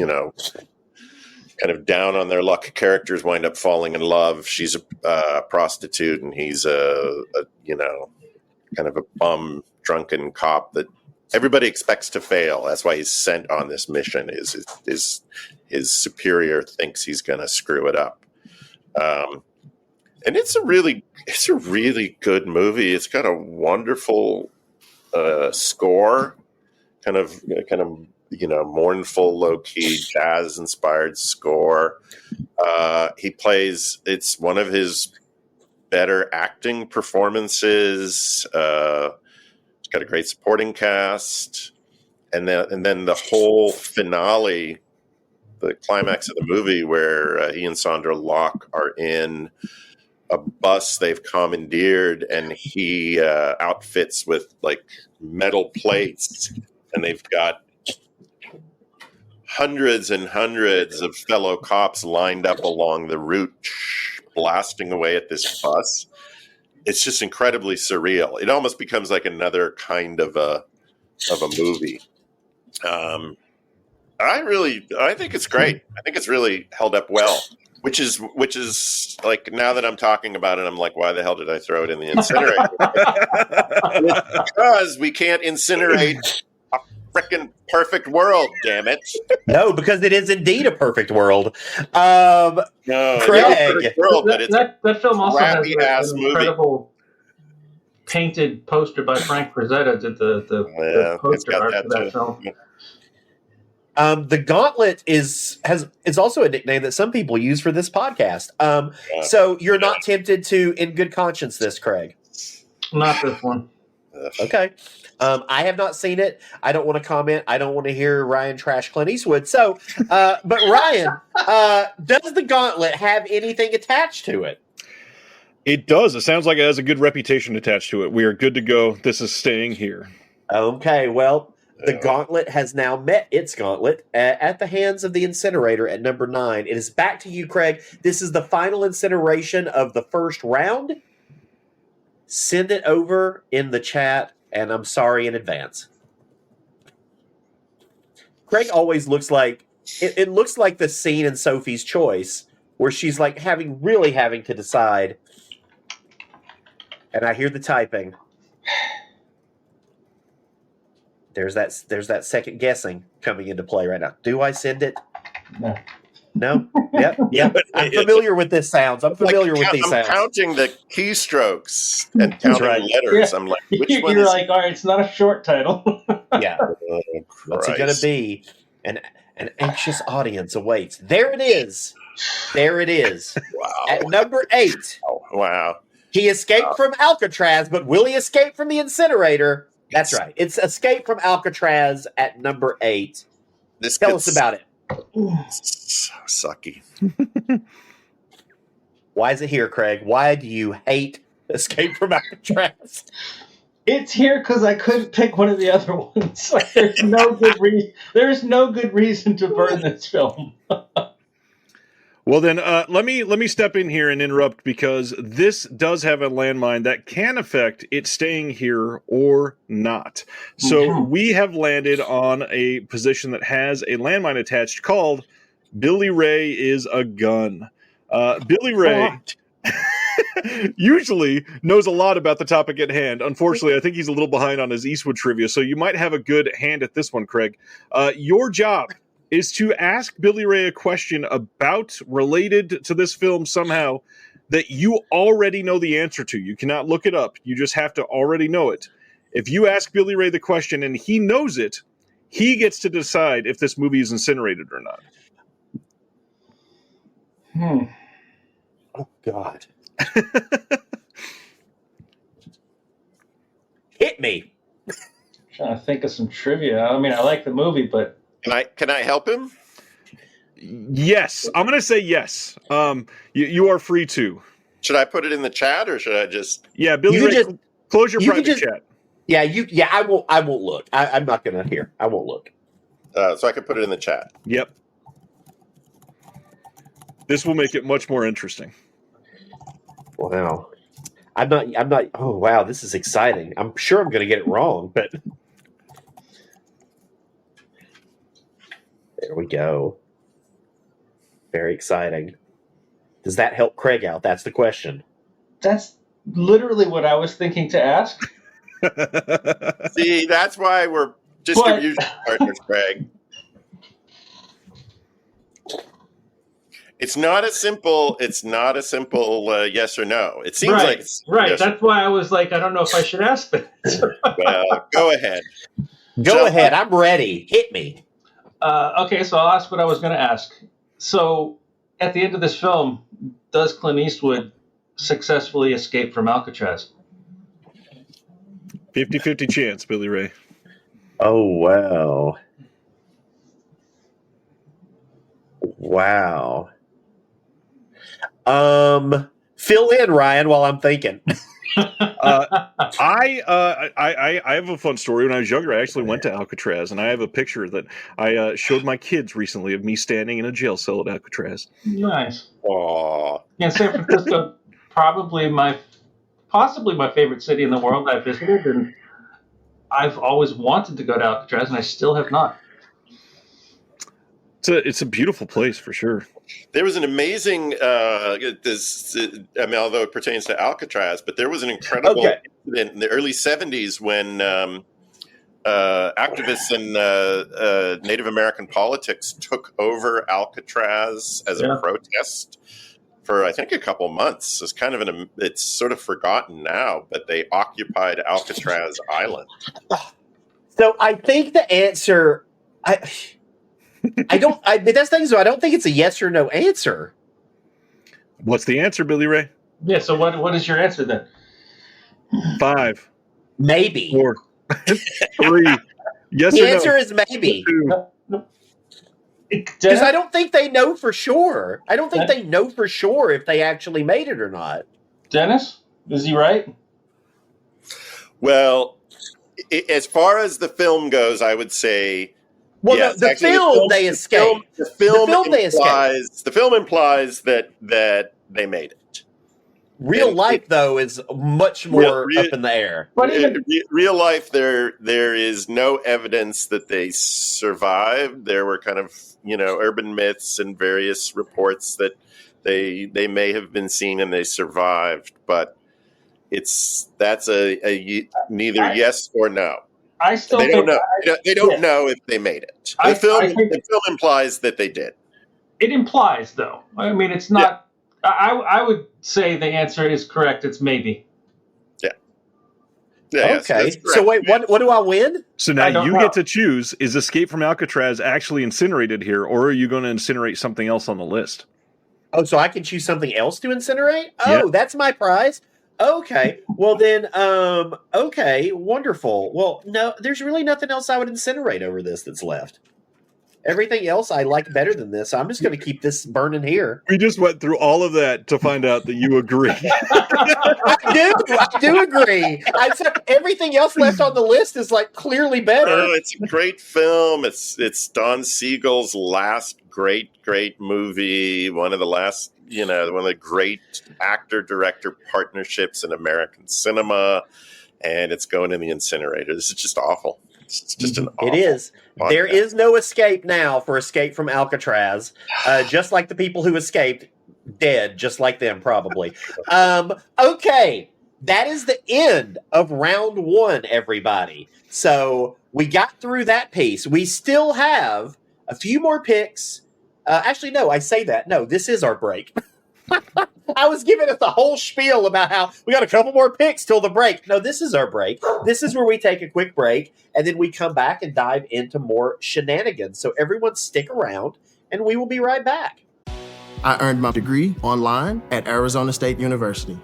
kind of down on their luck characters wind up falling in love. She's a prostitute, and he's a kind of a bum, drunken cop that everybody expects to fail. That's why he's sent on this mission. Is his superior thinks he's going to screw it up. And it's a really good movie. It's got a wonderful score, kind of mournful, low key, jazz inspired score. It's one of his better acting performances. It's got a great supporting cast, and then the whole finale, the climax of the movie, where he and Sandra Locke are in a bus they've commandeered, and he outfits with like metal plates, and they've got hundreds and hundreds of fellow cops lined up along the route, blasting away at this bus. It's just incredibly surreal. It almost becomes like another kind of a movie. I think it's great. I think it's really held up well. Which is like, now that I'm talking about it, I'm like, why the hell did I throw it in the incinerator? Because we can't incinerate a frickin' perfect world, damn it. No, because it is indeed a perfect world. No, Craig. perfect world, but it's that film also has crappy-ass an movie. incredible painted poster by Frank Frazetta. Did the poster art for that film. The Gauntlet is also a nickname that some people use for this podcast. So you're not tempted to, in good conscience, this, Craig? Not this one. Okay. I have not seen it. I don't want to comment. I don't want to hear Ryan trash Clint Eastwood. So, but Ryan, does the Gauntlet have anything attached to it? It does. It sounds like it has a good reputation attached to it. We are good to go. This is staying here. Okay, well, the Gauntlet has now met its gauntlet at the hands of the Incinerator at number 9. It is back to you, Craig. This is the final incineration of the first round. Send it over in the chat, and I'm sorry in advance. Craig always looks like it looks like the scene in Sophie's Choice where she's like having to decide. And I hear the typing. There's that second guessing coming into play right now. Do I send it? No? Yep. I'm familiar with this sounds. I'm familiar with these sounds. I'm counting the keystrokes and counting letters. Yeah. I'm like, which one You're is like, all right, it's not a short title. Yeah. What's it going to be? An anxious audience awaits. There it is. Wow. At number 8. Oh, wow. He escaped from Alcatraz, but will he escape from the Incinerator? That's right. It's Escape from Alcatraz at number 8. Tell us about it. So sucky. Why is it here, Craig? Why do you hate Escape from Alcatraz? It's here because I couldn't pick one of the other ones. Like, there's no good reason. There's no good reason to burn this film. Well, then let me step in here and interrupt, because this does have a landmine that can affect it staying here or not. So we have landed on a position that has a landmine attached called Billy Ray is a gun. Billy Ray usually knows a lot about the topic at hand. Unfortunately, I think he's a little behind on his Eastwood trivia, so you might have a good hand at this one, Craig. Your job is to ask Billy Ray a question related to this film somehow that you already know the answer to. You cannot look it up. You just have to already know it. If you ask Billy Ray the question and he knows it, he gets to decide if this movie is incinerated or not. Oh, God. Hit me. Trying to think of some trivia. I mean, I like the movie, but Can I help him? Yes, I'm going to say yes. You are free to. Should I put it in the chat, or should I just? Yeah, Billy Ray, close your private chat. Yeah, I won't look. I'm not going to hear. I won't look. So I can put it in the chat. Yep. This will make it much more interesting. Wow. I'm not. Oh, wow. This is exciting. I'm sure I'm going to get it wrong, but there we go. Very exciting. Does that help Craig out? That's the question. that's literally what I was thinking to ask. See, that's why we're distribution partners, Craig. It's not a simple. It's not a simple yes or no. It seems like right. Yes. That's why I was like, I don't know if I should ask that. Well, go ahead. Go ahead. I'm ready. Hit me. Okay, so I'll ask what I was going to ask. So, at the end of this film, does Clint Eastwood successfully escape from Alcatraz? 50-50 chance, Billy Ray. Oh, wow. Wow. Fill in, Ryan, while I'm thinking. I have a fun story. When I was younger, I actually went to Alcatraz, and I have a picture that I showed my kids recently of me standing in a jail cell at Alcatraz. Nice. Aww. Yeah, San Francisco, possibly my favorite city in the world I've visited, and I've always wanted to go to Alcatraz, and I still have not. It's a beautiful place for sure. There was an amazing, although it pertains to Alcatraz, but there was an incredible incident in the early 70s when activists in Native American politics took over Alcatraz as a protest for, I think, a couple months. It's kind of it's sort of forgotten now, but they occupied Alcatraz Island. So I think the answer... that's the thing, so I don't think it's a yes or no answer. What's the answer, Billy Ray? Yeah, so what is your answer then? 5. Maybe. 4. 3. Yes the or no? answer is maybe. 2. Because I don't think they know for sure. I don't think they know for sure if they actually made it or not. Dennis, is he right? Well, as far as the film goes, I would say... Well, yes, the film they escape. The film implies that they made it. Real life, though, is much more up in the air. But even real life, there is no evidence that they survived. There were kind of urban myths and various reports that they may have been seen and they survived, but that's a neither yes or no. I still they think don't know. They don't know if they made it. The film implies that they did. It implies, though. I mean, it's not. Yeah. I would say the answer is correct. It's maybe. Yeah. Okay. So wait, what do I win? So now you get to choose: is Escape from Alcatraz actually incinerated here, or are you going to incinerate something else on the list? Oh, so I can choose something else to incinerate? Oh, that's my prize. Okay. Well then, okay, wonderful. Well, no, there's really nothing else I would incinerate over this that's left. Everything else I like better than this. So I'm just going to keep this burning here. We just went through all of that to find out that you agree. I do agree. I said everything else left on the list is like clearly better. Oh, it's a great film. It's Don Siegel's last great movie. One of the last, one of the great actor-director partnerships in American cinema. And it's going in the incinerator. This is just awful. It's just an awful. It is. podcast. There is no escape now for Escape from Alcatraz. Just like the people who escaped, dead, just like them, probably. Okay. That is the end of round one, everybody. So we got through that piece. We still have a few more picks. Actually, no, I say that. No, this is our break. I was giving it the whole spiel about how we got a couple more picks till the break. No, this is our break. This is where we take a quick break, and then we come back and dive into more shenanigans. So everyone stick around, and we will be right back. I earned my degree online at Arizona State University.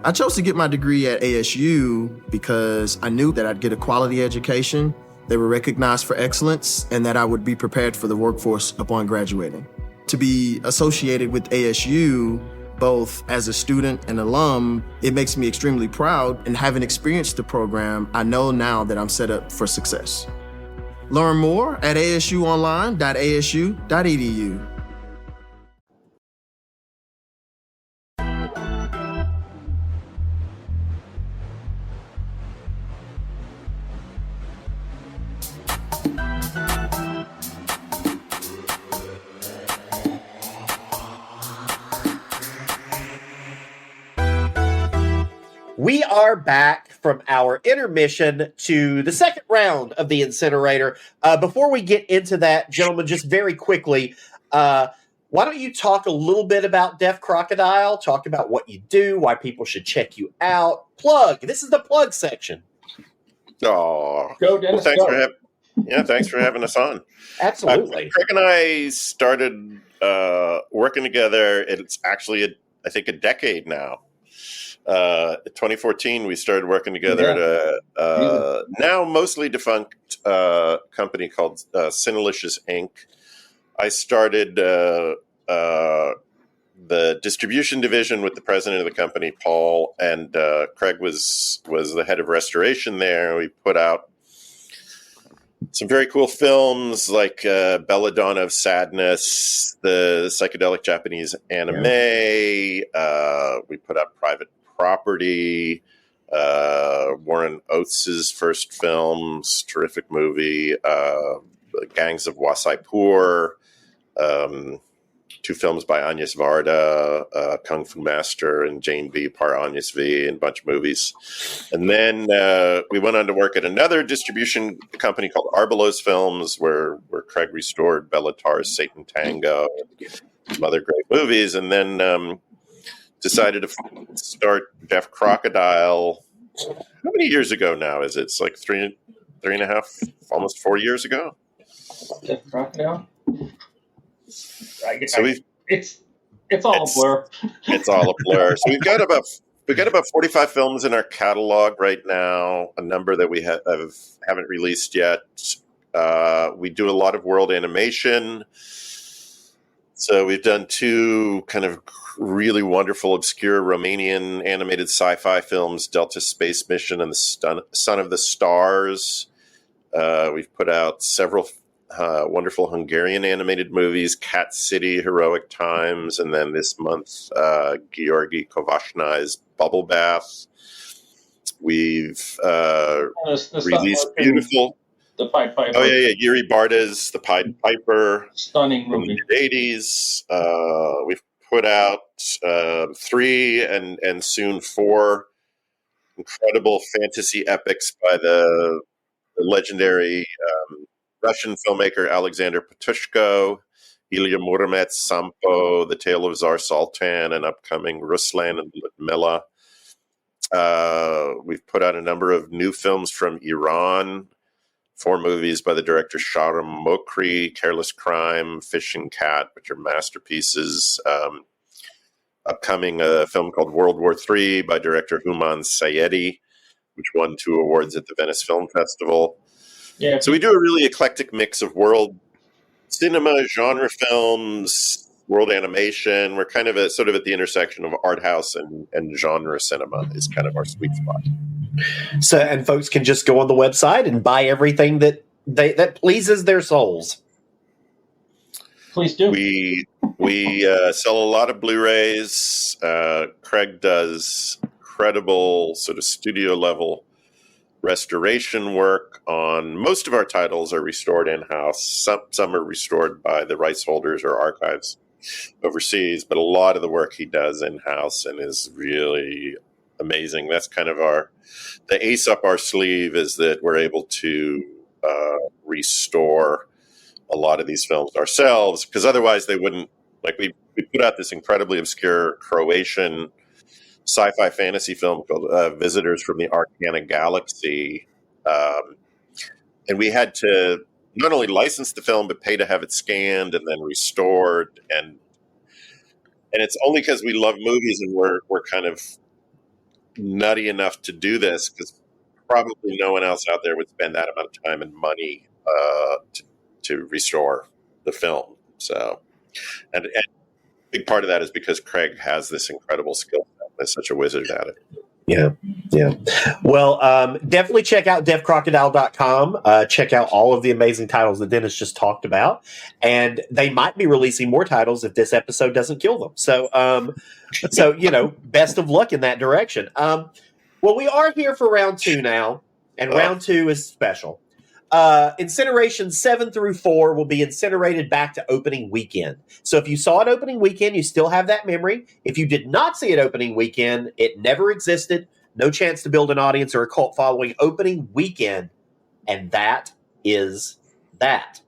I chose to get my degree at ASU because I knew that I'd get a quality education, they were recognized for excellence, and that I would be prepared for the workforce upon graduating. To be associated with ASU, both as a student and alum, it makes me extremely proud, and having experienced the program, I know now that I'm set up for success. Learn more at asuonline.asu.edu. We are back from our intermission to the second round of the Incinerator. Before we get into that, gentlemen, just very quickly, why don't you talk a little bit about Deaf Crocodile, talk about what you do, why people should check you out. Plug. This is the plug section. Oh, Go, Dennis, thanks for having us on. Absolutely. Craig and I started working together. It's actually, I think, a decade now. 2014, we started working together at a now mostly defunct company called Cinelicious Inc. I started the distribution division with the president of the company, Paul, and Craig was the head of restoration there. We put out some very cool films like Belladonna of Sadness, the psychedelic Japanese anime. We put out Private Property, Warren Oates' first films, terrific movie, Gangs of Wasaipur, two films by Agnes Varda, Kung Fu Master and Jane V, Par Agnes V, and a bunch of movies. And then we went on to work at another distribution company called Arbelos Films, where Craig restored Bellatar's Satan Tango, some other great movies, and then decided to start Deaf Crocodile. How many years ago now is it? It's like three and a half, almost 4 years ago. Deaf Crocodile? So it's all a blur. It's all a blur. So we've got about 45 films in our catalog right now. A number that we haven't released yet. We do a lot of world animation. So we've done two kind of really wonderful, obscure Romanian animated sci-fi films, Delta Space Mission and the Son of the Stars. We've put out several wonderful Hungarian animated movies, Cat City, Heroic Times, and then this month, Georgi Kovashnai's Bubble Bath. We've released beautiful... The Pied Piper. Oh, yeah, Yuri Barda's The Pied Piper. Stunning From movie. the mid-'80s. We've put out 3 and soon 4 incredible fantasy epics by the legendary Russian filmmaker Alexander Patushko, Ilya Muromets, Sampo, The Tale of Tsar Sultan, and upcoming Ruslan and Ludmilla. We've put out a number of new films from Iran, 4 movies by the director Shahram Mokri, Careless Crime, Fish and Cat, which are masterpieces. Upcoming a film called World War III by director Human Sayedi, which won 2 awards at the Venice Film Festival. Yeah. So we do a really eclectic mix of world cinema, genre films, world animation. We're kind of sort of at the intersection of art house and genre cinema is kind of our sweet spot. So, and folks can just go on the website and buy everything that pleases their souls. Please do. We sell a lot of Blu-rays. Craig does incredible sort of studio level restoration work on most of our titles. Are restored in-house. Some are restored by the rights holders or archives overseas, but a lot of the work he does in-house and is really amazing. That's kind of the ace up our sleeve, is that we're able to restore a lot of these films ourselves, because otherwise they wouldn't. Like we put out this incredibly obscure Croatian sci-fi fantasy film called Visitors from the Arcana Galaxy, and we had to not only license the film but pay to have it scanned and then restored, and it's only because we love movies and we're kind of nutty enough to do this, because probably no one else out there would spend that amount of time and money to restore the film. So, and a big part of that is because Craig has this incredible skill set. He's such a wizard at it. Yeah. Well, definitely check out devcrocodile.com. Check out all of the amazing titles that Dennis just talked about. And they might be releasing more titles if this episode doesn't kill them. So, best of luck in that direction. Well, we are here for round 2 now, and round 2 is special. Incineration 7 through 4 will be incinerated back to opening weekend. So if you saw it opening weekend, you still have that memory. If you did not see it opening weekend, it never existed. No chance to build an audience or a cult following opening weekend. And that is that.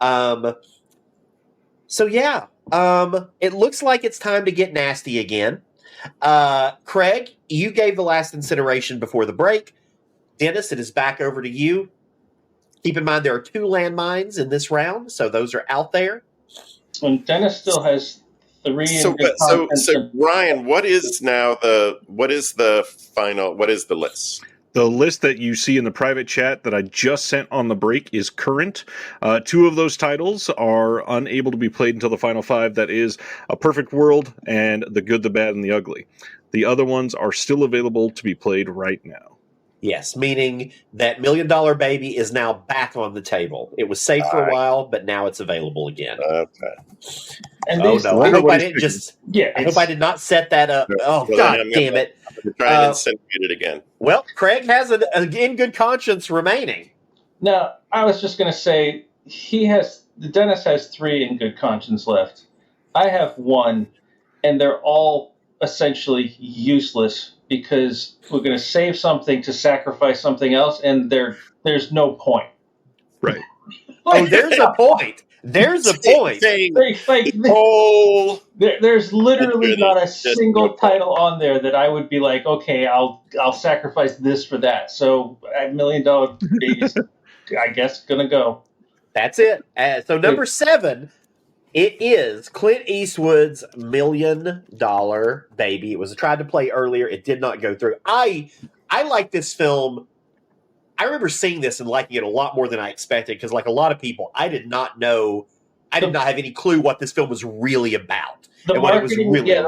It looks like it's time to get nasty again. Craig, you gave the last incineration before the break. Dennis, it is back over to you. Keep in mind there are 2 landmines in this round, so those are out there. And Dennis still has 3. So Ryan, what is the list? The list that you see in the private chat that I just sent on the break is current. 2 of those titles are unable to be played until the final 5. That is A Perfect World and The Good, the Bad, and the Ugly. The other ones are still available to be played right now. Yes, meaning that $1 Million Baby is now back on the table. It was safe for a while, but now it's available again. Okay. And I hope I didn't just. Yeah, I hope I did not set that up. Oh, God damn it! I'm trying to incentivate it again. Well, Craig has an in good conscience remaining. Now, I was just going to say Dennis has 3 in good conscience left. I have 1, and they're all essentially useless, because we're going to save something to sacrifice something else, and there's no point. Right. There's a point. There's a point. There's literally not a single title on there that I would be like, okay, I'll sacrifice this for that. So $1 Million Baby's, I guess, gonna go. That's it. So number 7. It is Clint Eastwood's $1 Million Baby. It was tried to play earlier. It did not go through. I like this film. I remember seeing this and liking it a lot more than I expected, because like a lot of people, I did not have any clue what this film was really about. The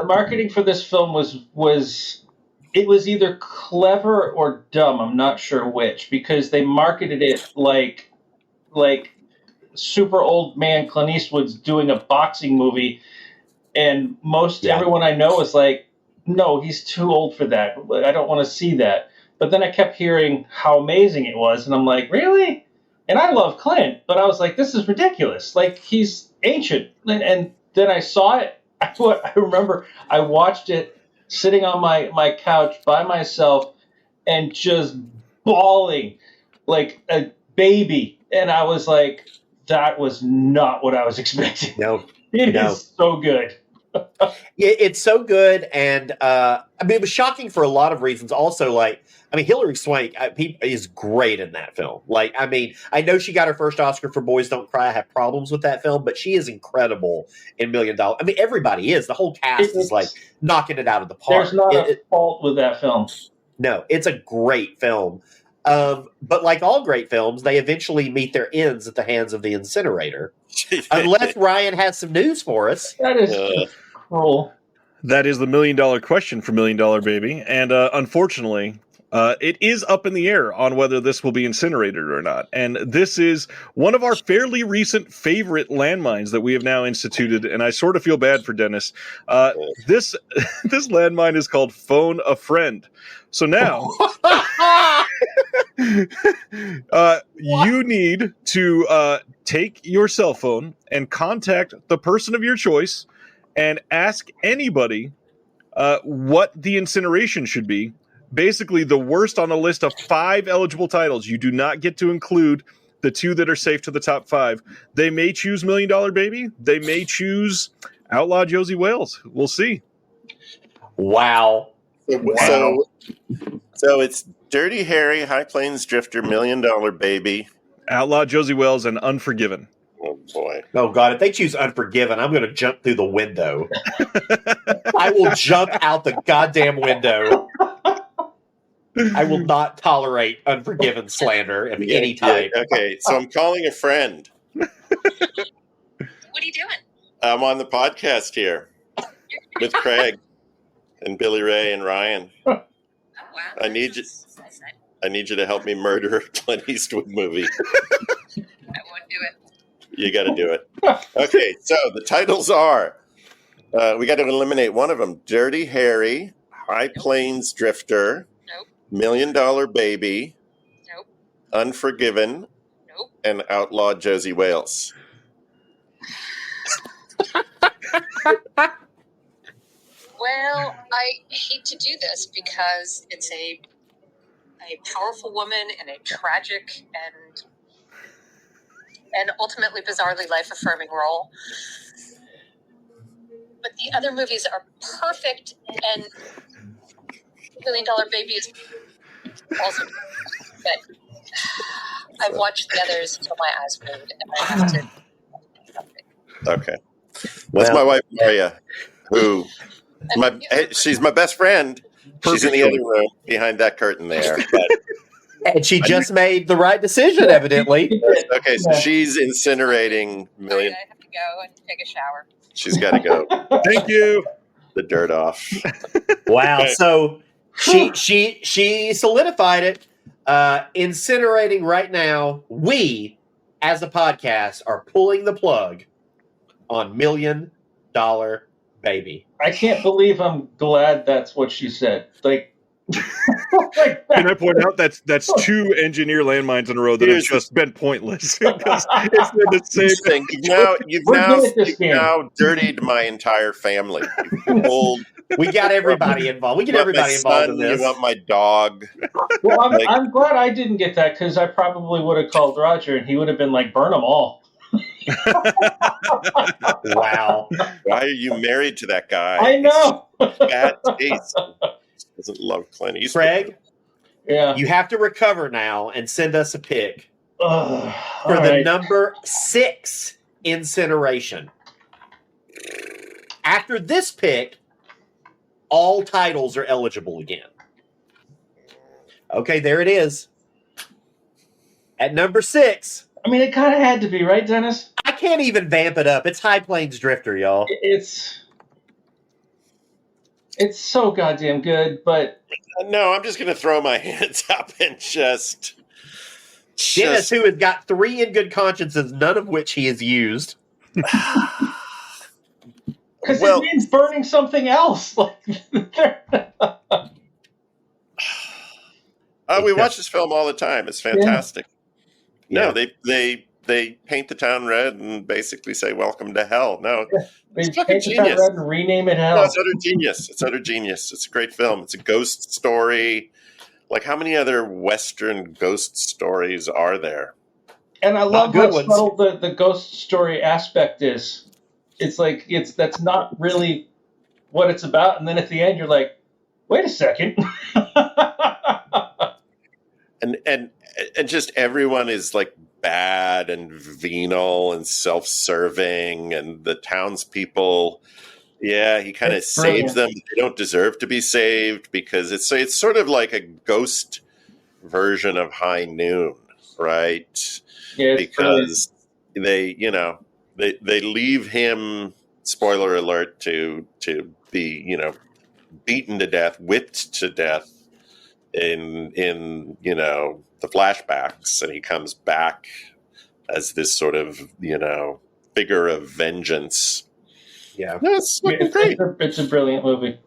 marketing for this film was either clever or dumb. I'm not sure which, because they marketed it like super old man Clint Eastwood's doing a boxing movie, and everyone I know is like, no, he's too old for that. I don't want to see that. But then I kept hearing how amazing it was, and I'm like, really? And I love Clint, but I was like, this is ridiculous. Like, he's ancient. And then I saw it. I remember I watched it sitting on my couch by myself and just bawling like a baby. And I was like, that was not what I was expecting. No. It is so good. It's so good, and it was shocking for a lot of reasons. Also, Hilary Swank is great in that film. I know she got her first Oscar for Boys Don't Cry. I have problems with that film, but she is incredible in $1 Million. Everybody is. The whole cast is knocking it out of the park. There's not a fault with that film. No, it's a great film. But like all great films, they eventually meet their ends at the hands of the incinerator. Unless Ryan has some news for us. That is cruel. That is the $1 million question for $1 Million Baby. And unfortunately, it is up in the air on whether this will be incinerated or not. And this is one of our fairly recent favorite landmines that we have now instituted. And I sort of feel bad for Dennis. This landmine is called Phone a Friend. So now you need to take your cell phone and contact the person of your choice and ask anybody what the incineration should be. Basically, the worst on a list of 5 eligible titles. You do not get to include the 2 that are safe to the top 5. They may choose $1 Million Baby. They may choose Outlaw Josie Wales. We'll see. Wow. So it's Dirty Harry, High Plains Drifter, $1 Million Baby, Outlaw Josie Wales, and Unforgiven. Oh boy! Oh God! If they choose Unforgiven, I'm going to jump through the window. I will jump out the goddamn window. I will not tolerate Unforgiven slander of any type. Okay, so I'm calling a friend. What are you doing? I'm on the podcast here with Craig and Billy Ray and Ryan. Oh wow! I need you to help me murder a Clint Eastwood movie. I won't do it. You got to do it. Okay, so the titles are, we got to eliminate one of them. Dirty Harry, High Plains Drifter, Nope. $1 Million Baby, Nope. Unforgiven, Nope. and Outlaw Josie Wales. Well, I hate to do this because it's a powerful woman in a tragic and ultimately bizarrely life-affirming role. But the other movies are perfect, and $1 Million Baby is also. But I've watched the others until my eyes bleed, and I have to. Okay. That's my wife, Maria, who she's my best friend. She's in the other room behind that curtain there. But And she just made the right decision, evidently. okay, so she's incinerating $1 million. I have to go and take a shower. She's got to go. Thank you. The dirt off. Wow. So she solidified it. Incinerating right now. We, as a podcast, are pulling the plug on $1 Million Baby. I can't believe I'm glad that's what she said. Like, Can I point out that's 2 engineer landmines in a row that have just been pointless because it's been the same thing. You've now dirtied my entire family. We got everybody involved. We get everybody involved in this. You want my dog. Well, I'm glad I didn't get that because I probably would have called Roger and he would have been like, burn them all. Wow. Why are you married to that guy? I know. Bad taste. Doesn't love Clint Eastwood. Craig, yeah, you have to recover now and send us a pick for the right. number 6 incineration. After this pick, all titles are eligible again. Okay, there it is. At number 6. I mean, it kind of had to be, right, Dennis? I can't even vamp it up. It's High Plains Drifter, y'all. It's so goddamn good, but no, I'm just going to throw my hands up and just Dennis, who has got 3 in good consciences, none of which he has used. Because it means burning something else. We watch this film all the time. It's fantastic. Yeah. No, they paint the town red and basically say "Welcome to Hell." No, it's fucking genius. Red and rename it Hell. No, it's utter genius. It's utter genius. It's a great film. It's a ghost story. Like, how many other Western ghost stories are there? And I love how subtle the ghost story aspect is. It's like that's not really what it's about, and then at the end you're like, wait a second. and just everyone is like bad and venal and self-serving, and the townspeople, he kind of saves them. They don't deserve to be saved because it's sort of like a ghost version of High Noon, right? Yeah, because they leave him, spoiler alert, to be beaten to death, whipped to death in the flashbacks, and he comes back as this sort of figure of vengeance. Yeah, that's great. It's a brilliant movie.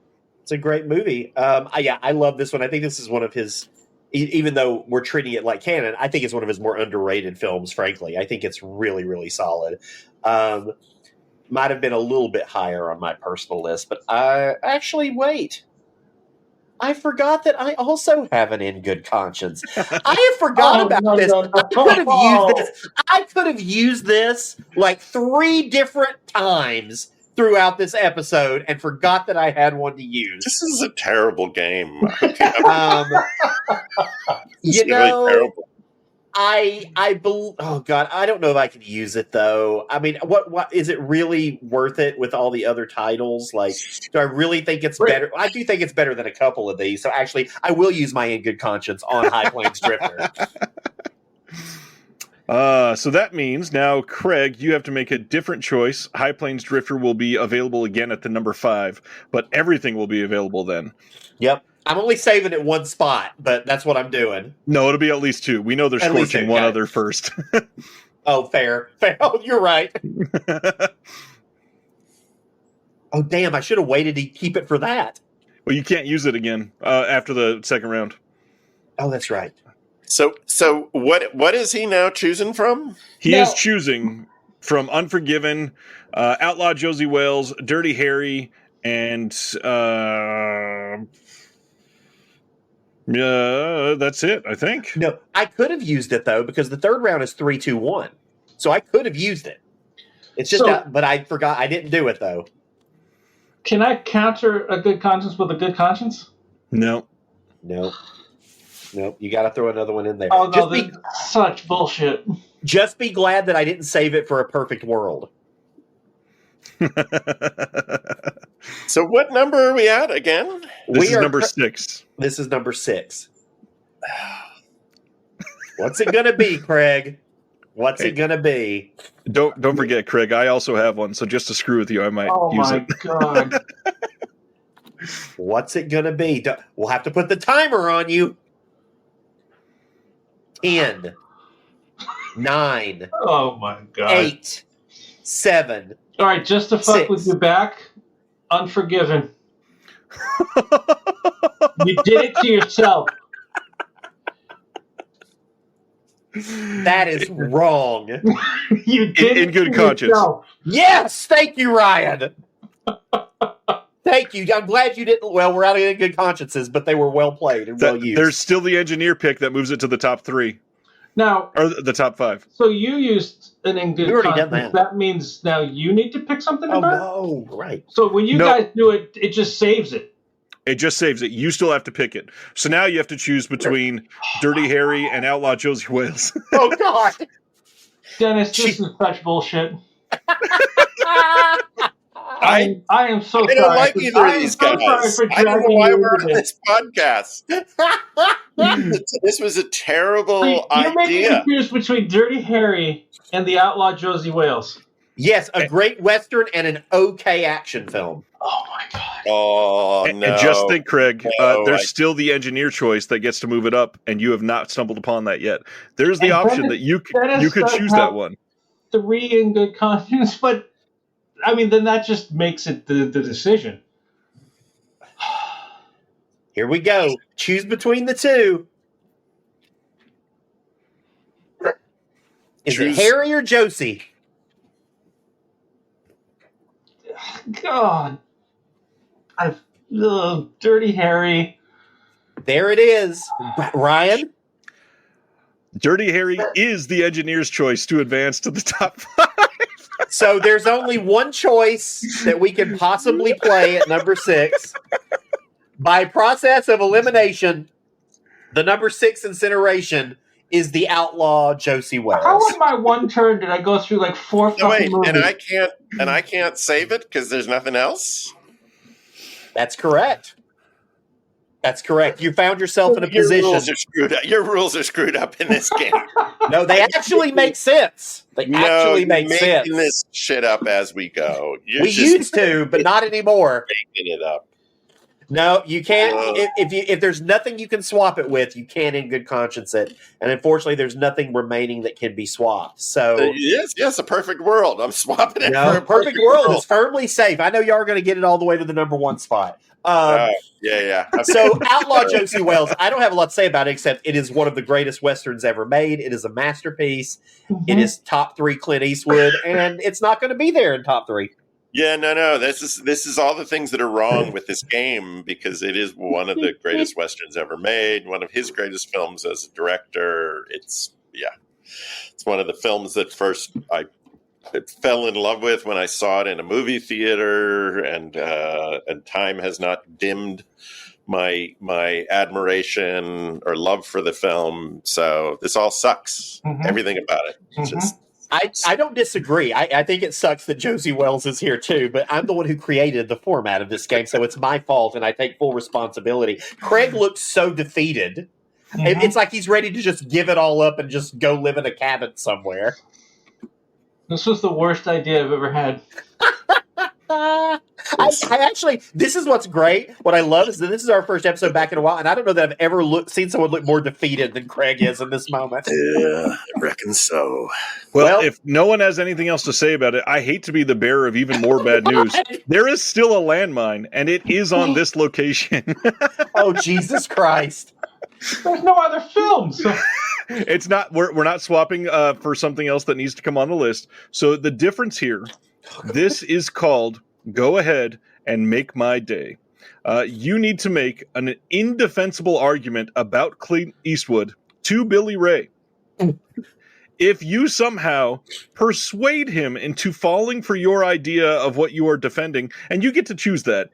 It's a great movie. I love this one. I think this is one of his, even though we're treating it like canon, I think it's one of his more underrated films, frankly. I think it's really, really solid. Might have been a little bit higher on my personal list, but wait. I forgot that I also have an In Good Conscience. I forgot about this. I could have used this like 3 different times throughout this episode and forgot that I had one to use. This is a terrible game. Terrible. Oh God, I don't know if I could use it though. I mean, what is it really worth it with all the other titles? Like, do I really think it's better? I do think it's better than a couple of these. So actually, I will use my In Good Conscience on High Plains Drifter. So that means now, Craig, you have to make a different choice. High Plains Drifter will be available again at the number 5, but everything will be available then. Yep. I'm only saving it 1 spot, but that's what I'm doing. No, it'll be at least 2. We know they're scorching one other first. Oh, fair. Oh, you're right. Oh, damn. I should have waited to keep it for that. Well, you can't use it again after the second round. Oh, that's right. So what is he now choosing from? He is choosing from Unforgiven, Outlaw Josie Wales, Dirty Harry, and that's it, I think. No, I could have used it though because the third round is 3, 2, 1, so I could have used it. It's just, but I forgot. I didn't do it though. Can I counter a good conscience with a good conscience? No. You got to throw another one in there. Oh no, such bullshit. Just be glad that I didn't save it for A Perfect World. So what number are we at again? This is number 6. This is number 6. What's it gonna be, Craig? What's it gonna be? Don't forget, Craig. I also have one, so just to screw with you, I might use it. Oh my god! What's it gonna be? We'll have to put the timer on you. 10, 9. Oh my god! 8, 7. All right, just to fuck 6. with you back. Unforgiven. You did it to yourself. That is wrong. You did in good conscience. Yourself. Yes, thank you, Ryan. Thank you. I'm glad you didn't. Well, we're out of good consciences, but they were well played and well used. There's still the engineer pick that moves it to the top 3. Now, or the top 5. So you used an in good conscience. That means now you need to pick something about? Oh, no. Right. So when you guys do it, it just saves it. It just saves it. You still have to pick it. So now you have to choose between Dirty Harry and Outlaw Josie Wales. Oh, God. Dennis, this is such bullshit. I am so sorry. I don't like either of these guys. I don't know why we're on this podcast. This was a terrible idea. You're making confused between Dirty Harry and the Outlaw Josie Wales. Yes, a great Western and an okay action film. Oh, my God. Oh, no. And just think, Craig, there's still the engineer choice that gets to move it up, and you have not stumbled upon that yet. There's the option that you could choose that one. 3 in good conscience, but I mean, then that just makes it the decision. Here we go. Choose between the 2. Is it Harry or Josie? God. Dirty Harry. There it is. Ryan? Dirty Harry is the engineer's choice to advance to the top 5. So there's only one choice that we can possibly play at number 6. By process of elimination, the number 6 incineration is the Outlaw Josie Wales. How in my one turn did I go through like 4 fucking movies? And I can't save it because there's nothing else? That's correct. That's correct. You found yourself in a Your position. rules are screwed up. Your rules are screwed up in this game. No, they actually make sense. They actually make sense. Making this shit up as we go. We used to, but not anymore. Making it up. No, you can't. If there's nothing you can swap it with, you can't in good conscience it. And unfortunately, there's nothing remaining that can be swapped. So yes, a perfect world. I'm swapping it. no, for a perfect world is firmly safe. I know y'all are going to get it all the way to the number one spot. Yeah. So Outlaw Josie Wells, I don't have a lot to say about it except it is one of the greatest Westerns ever made. It is a masterpiece. Mm-hmm. It is top 3 Clint Eastwood, and it's not going to be there in top 3. Yeah, no. This is all the things that are wrong with this game because it is one of the greatest Westerns ever made, one of his greatest films as a director. It's one of the films that first I fell in love with when I saw it in a movie theater, and time has not dimmed my admiration or love for the film. So this all sucks. Mm-hmm. Everything about it. It's just. I don't disagree. I think it sucks that Josie Wells is here too, but I'm the one who created the format of this game, so it's my fault, and I take full responsibility. Craig looks so defeated. Mm-hmm. It's like he's ready to just give it all up and just go live in a cabin somewhere. This was the worst idea I've ever had. I actually, this is what's great. What I love is that this is our first episode back in a while, and I don't know that I've ever seen someone look more defeated than Craig is in this moment. Yeah, I reckon so. Well, if no one has anything else to say about it, I hate to be the bearer of even more bad news. There is still a landmine, and it is on this location. Oh, Jesus Christ. There's no other films. It's not. We're not swapping for something else that needs to come on the list. So the difference here, this is called Go Ahead and Make My Day. You need to make an indefensible argument about Clint Eastwood to Billy Ray. If you somehow persuade him into falling for your idea of what you are defending, and you get to choose that,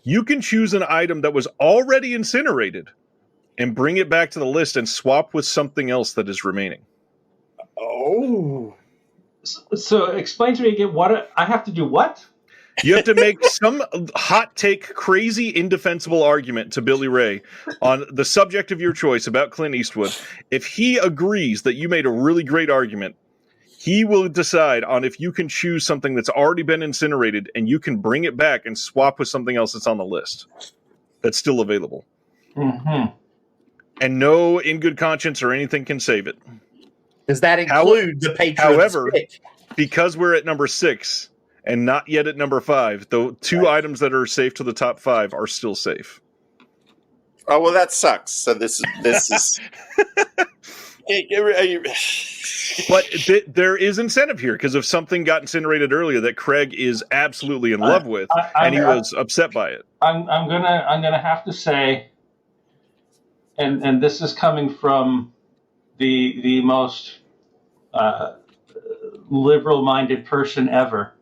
you can choose an item that was already incinerated and bring it back to the list and swap with something else that is remaining. Oh. So explain to me again, what I have to do what? You have to make some hot take, crazy, indefensible argument to Billy Ray on the subject of your choice about Clint Eastwood. If he agrees that you made a really great argument, he will decide on if you can choose something that's already been incinerated and you can bring it back and swap with something else that's on the list that's still available. Mm-hmm. And no in good conscience or anything can save it. Does that include the Patriots? However, pick? Because we're at number 6 and not yet at number 5, the two items that are safe to the top 5 are still safe. Oh, well, that sucks. So this is. But there is incentive here because if something got incinerated earlier that Craig is absolutely in love with, and he was upset by it. I'm gonna have to say. And this is coming from the most liberal-minded person ever.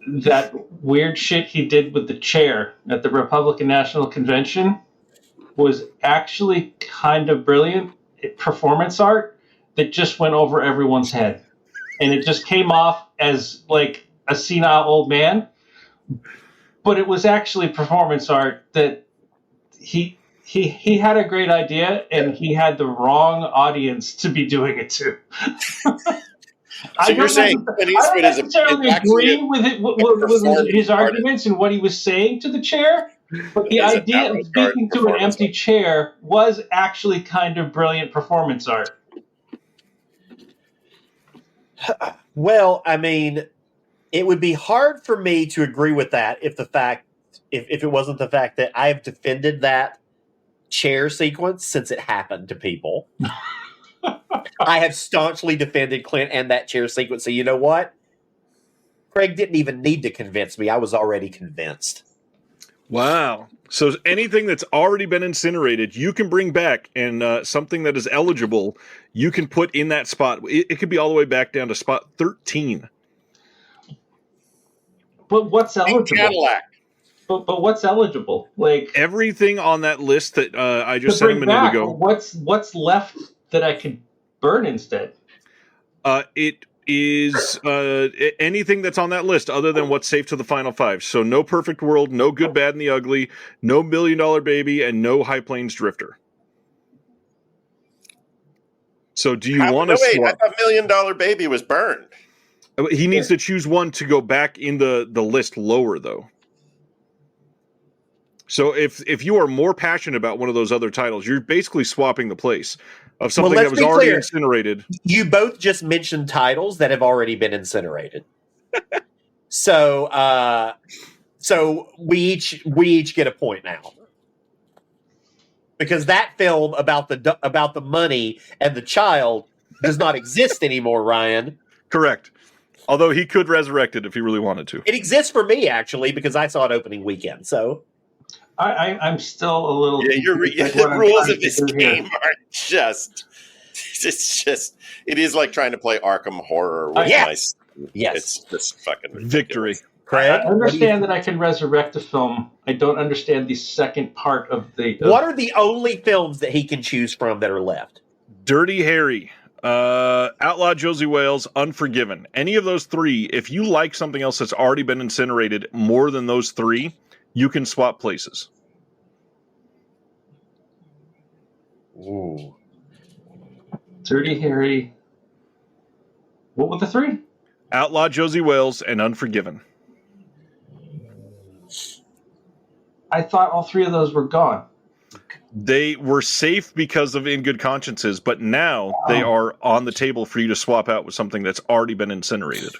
That weird shit he did with the chair at the Republican National Convention was actually kind of brilliant performance art that just went over everyone's head. And it just came off as like a senile old man. But it was actually performance art that he had a great idea, and he had the wrong audience to be doing it to. So you're saying Clint Eastwood is necessarily agree with his arguments and what he was saying to the chair, but the idea of speaking to an empty chair was actually kind of brilliant performance art. Well, I mean, it would be hard for me to agree with that if it wasn't the fact that I've defended that chair sequence since it happened to people. I have staunchly defended Clint and that chair sequence. So you know what? Craig didn't even need to convince me. I was already convinced. Wow. So anything that's already been incinerated, you can bring back, and something that is eligible, you can put in that spot. It could be all the way back down to spot 13. But what's eligible? Cadillac. But what's eligible? Like everything on that list that I just said a minute ago. What's left that I could burn instead? It is anything that's on that list other than what's safe to the final five. So no Perfect World, no Good, Bad, and the Ugly, no $1 Million Baby, and no High Plains Drifter. So do you want to wait, swap? I thought $1 Million Baby was burned. He needs to choose one to go back in the list lower, though. So if you are more passionate about one of those other titles, you're basically swapping the place of something that was already incinerated. You both just mentioned titles that have already been incinerated. So we each get a point now. Because that film about the money and the child does not exist anymore, Ryan. Correct. Although he could resurrect it if he really wanted to. It exists for me, actually, because I saw it opening weekend. So I'm still a little. Yeah, the rules of this game are just. It's just. It is like trying to play Arkham Horror with yes. It's just fucking ridiculous. Victory. Craig, I understand that I can resurrect a film. I don't understand the second part of the. What are the only films that he can choose from that are left? Dirty Harry, Outlaw Josie Wales, Unforgiven. Any of those three, if you like something else that's already been incinerated more than those three, you can swap places. Ooh. Dirty Harry. What were the three? Outlaw Josie Wales and Unforgiven. I thought all three of those were gone. They were safe because of In Good Consciences, but now they are on the table for you to swap out with something that's already been incinerated.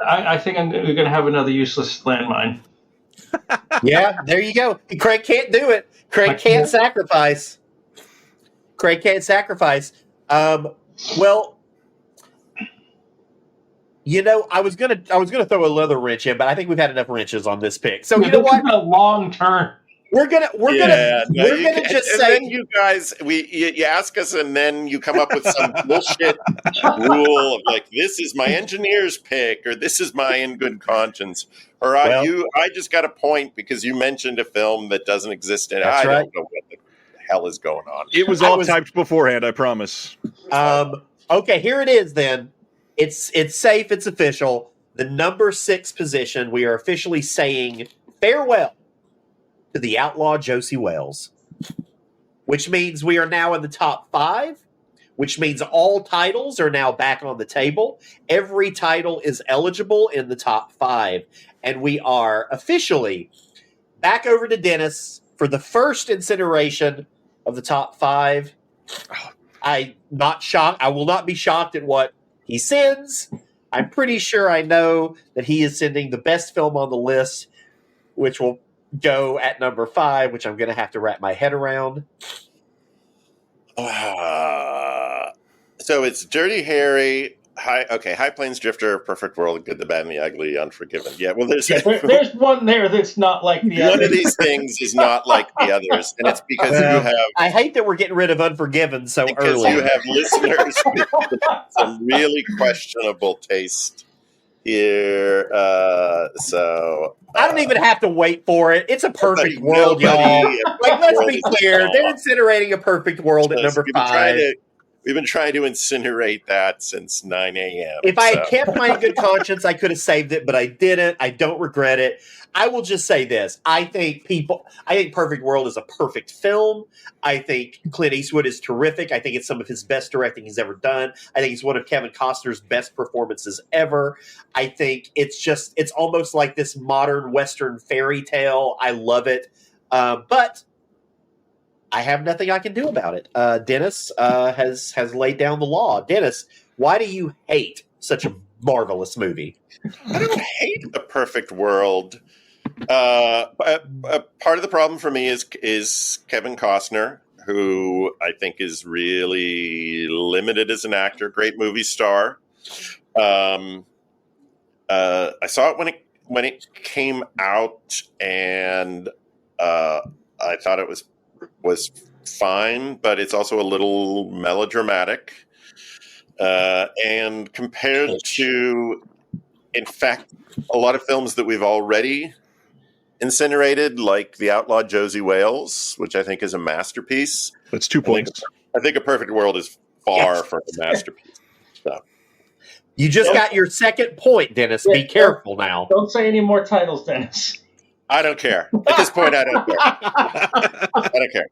I think I'm going to have another useless landmine. Yeah, there you go. Craig can't do it. Craig can't sacrifice. Craig can't sacrifice. Well, you know, I was gonna throw another wrench in, but I think we've had enough wrenches on this pick. So you know what? A long turn. We're gonna just say, and then you guys, you ask us, and then you come up with some bullshit rule of like, this is my engineer's pick, or this is my In Good Conscience, or I just got a point because you mentioned a film that doesn't exist, and I don't know what the hell is going on. It was all typed beforehand, I promise. Okay, here it is. Then it's safe. It's official. The number 6 position. We are officially saying farewell to the Outlaw Josie Wales, which means we are now in the top 5, which means all titles are now back on the table. Every title is eligible in the top 5, and we are officially back over to Dennis for the first incineration of the top 5. I'm not shocked. I will not be shocked at what he sends. I'm pretty sure I know that he is sending the best film on the list, which will go at number 5, which I'm going to have to wrap my head around. So it's Dirty Harry, High Plains Drifter, Perfect World, Good, the Bad, and the Ugly, Unforgiven. Yeah, well, there's one there that's not like the other. One of these things is not like the others, and it's because you have. I hate that we're getting rid of Unforgiven so because early. You have listeners with some really questionable taste here. So I don't even have to wait for it. It's a perfect world, y'all. Like, let's be clear. They're incinerating a perfect world at number 5. We've been trying to incinerate that since 9 a.m. If I had kept my good conscience, I could have saved it, but I didn't. I don't regret it. I will just say this. I think Perfect World is a perfect film. I think Clint Eastwood is terrific. I think it's some of his best directing he's ever done. I think it's one of Kevin Costner's best performances ever. I think it's almost like this modern Western fairy tale. I love it. But I have nothing I can do about it. Dennis has laid down the law. Dennis, why do you hate such a marvelous movie? I don't hate A Perfect World. Part of the problem for me is Kevin Costner, who I think is really limited as an actor. Great movie star. I saw it when it came out, and I thought it was fine, but it's also a little melodramatic. And compared to, in fact, a lot of films that we've already incinerated like The Outlaw Josie Wales, which I think is a masterpiece. That's 2 points. I think A Perfect World is far from a masterpiece. So. You just got your second point, Dennis. Be careful now. Don't say any more titles, Dennis. I don't care. At this point, I don't care. I don't care.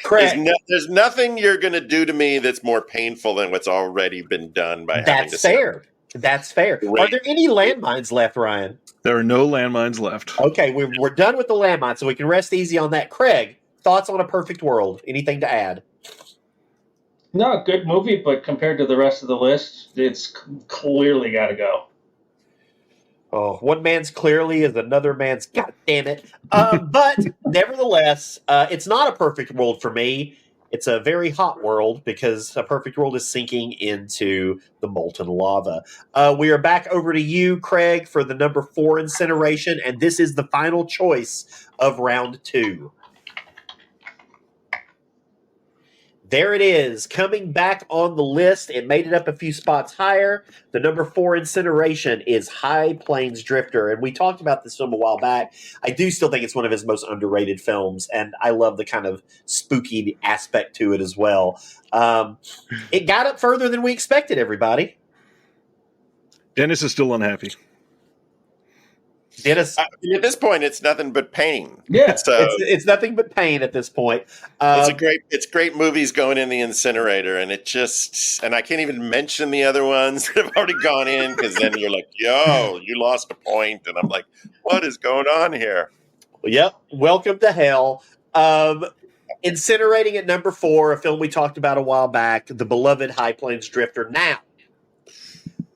Correct. There's nothing you're going to do to me that's more painful than what's already been done by having to fair. That's fair. Are there any landmines left, Ryan? There are no landmines left. Okay, we're done with the landmines, so we can rest easy on that. Craig, thoughts on A Perfect World? Anything to add? No, good movie, but compared to the rest of the list, it's clearly got to go. Oh, one man's clearly is another man's. God damn it! But nevertheless, it's not a perfect world for me. It's a very hot world because A Perfect World is sinking into the molten lava. We are back over to you, Craig, for the number 4 incineration, and this is the final choice of round 2. There it is, coming back on the list. It made it up a few spots higher. The number 4 incineration is High Plains Drifter, and we talked about this film a while back. I do still think it's one of his most underrated films, and I love the kind of spooky aspect to it as well. It got up further than we expected, everybody. Dennis is still unhappy. Dennis, at this point, it's nothing but pain. Yeah, so it's nothing but pain at this point. It's great movies going in the incinerator, and and I can't even mention the other ones that have already gone in because then you're like, yo, you lost a point, and I'm like, what is going on here? Yep, welcome to hell. Incinerating at number 4, a film we talked about a while back, the beloved High Plains Drifter. Now,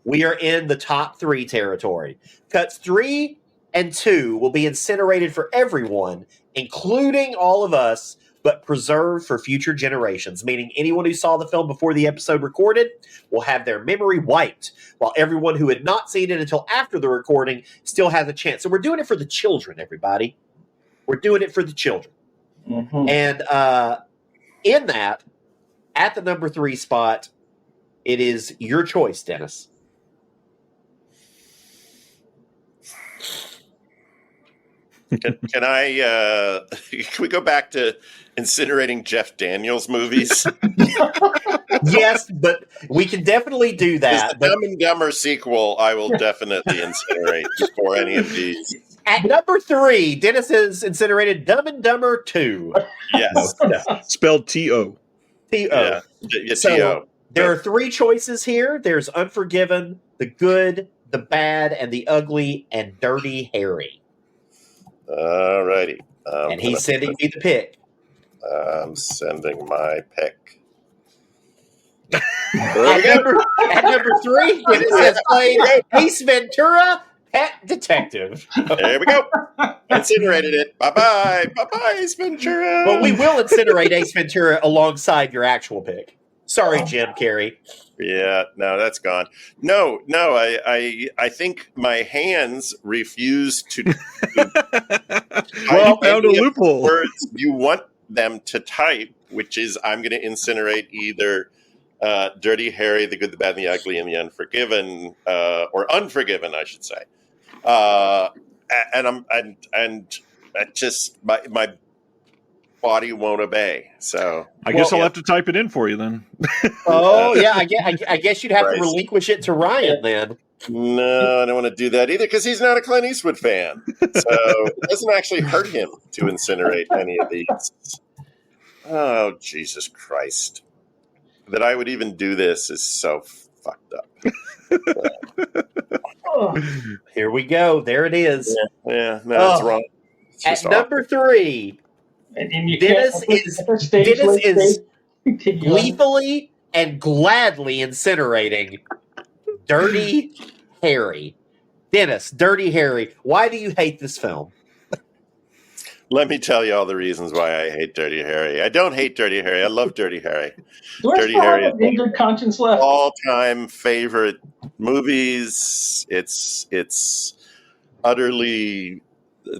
we are in the top 3 territory. Cuts 3 and 2 will be incinerated for everyone, including all of us, but preserved for future generations, meaning anyone who saw the film before the episode recorded will have their memory wiped, while everyone who had not seen it until after the recording still has a chance. So we're doing it for the children, everybody. We're doing it for the children. Mm-hmm. And in that, at the number 3 spot, it is your choice, Dennis. Can we go back to incinerating Jeff Daniels movies? Yes, but we can definitely do that. The Dumb and Dumber sequel, I will definitely incinerate before any of these. At number 3, Dennis has incinerated Dumb and Dumber 2. Yes. Spelled T-O. T-O. Yeah, So T-O. there are 3 choices here. There's Unforgiven, The Good, The Bad, and The Ugly, and Dirty Harry. All righty. And he's sending me the pick. I'm sending my pick. At number 3, Dennis has played Ace Ventura, Pet Detective. There we go. Incinerated it. Bye-bye. Bye-bye, Ace Ventura. But we will incinerate Ace Ventura alongside your actual pick. Sorry, Jim Carrey. Yeah, no, that's gone. No, I think my hands refuse to. Well, you found a loophole. Words you want them to type, which is I'm going to incinerate either Dirty Harry, The Good, the Bad, and the Ugly, and the Unforgiven, or Unforgiven, I should say. And I just my body won't obey. So I guess I'll have to type it in for you then. Oh yeah, I guess you'd have to relinquish it to Ryan then. No, I don't want to do that either because he's not a Clint Eastwood fan. So it doesn't actually hurt him to incinerate any of these. Oh, Jesus Christ. That I would even do this is so fucked up. Here we go. There it is. Yeah, no, it's wrong. It's At number 3, And Dennis is gleefully and gladly incinerating Dirty Harry. Dennis, Dirty Harry, why do you hate this film? Let me tell you all the reasons why I hate Dirty Harry. I don't hate Dirty Harry. I love Dirty Harry. Dirty Harry is in good conscience left. All-time favorite movies. It's utterly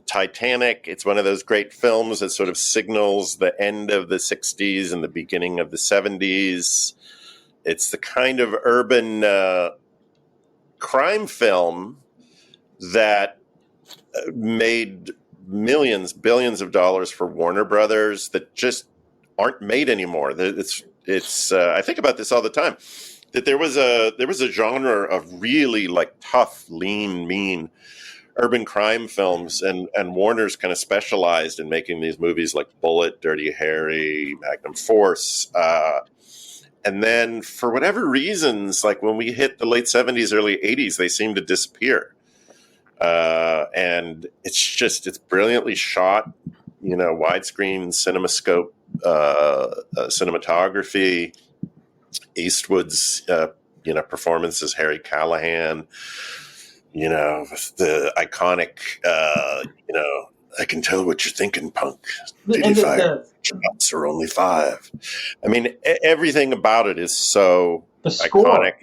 Titanic. It's one of those great films that sort of signals the end of the 60s and the beginning of the 70s. It's the kind of urban crime film that made millions, billions of dollars for Warner Brothers that just aren't made anymore. It's I think about this all the time, that there was a genre of really like tough, lean, mean urban crime films, and Warner's kind of specialized in making these movies like Bullet, Dirty Harry, Magnum Force. And then for whatever reasons, like when we hit the late 70s, early 80s, they seem to disappear. And it's brilliantly shot, widescreen CinemaScope cinematography. Eastwood's, performance as Harry Callahan, the iconic, I can tell what you're thinking, punk. 85 shots or only 5. I mean, everything about it is so iconic.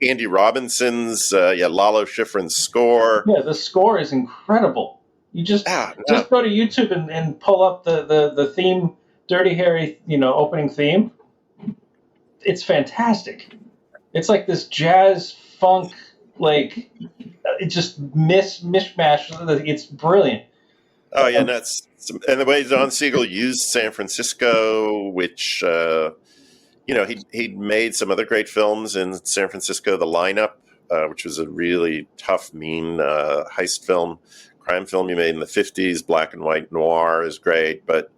Andy Robinson's, Lalo Schifrin's score. Yeah, the score is incredible. You just go to YouTube and pull up the theme, Dirty Harry, opening theme. It's fantastic. It's like this jazz funk, like it just mishmash. It's brilliant. Oh yeah, and the way Don Siegel used San Francisco, which he'd made some other great films in San Francisco. The Lineup, which was a really tough, mean heist film, crime film he made in the 50s. Black and white noir is great, but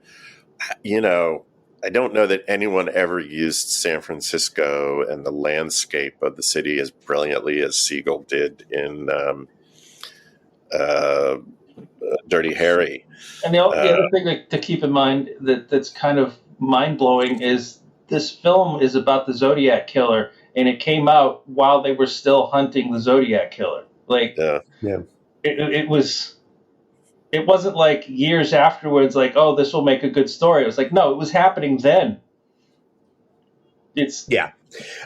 I don't know that anyone ever used San Francisco and the landscape of the city as brilliantly as Siegel did in Dirty Harry. And the other thing to keep in mind that's kind of mind-blowing is this film is about the Zodiac Killer, and it came out while they were still hunting the Zodiac Killer. Like, it wasn't like years afterwards, like, oh, this will make a good story. It was like, no, it was happening then.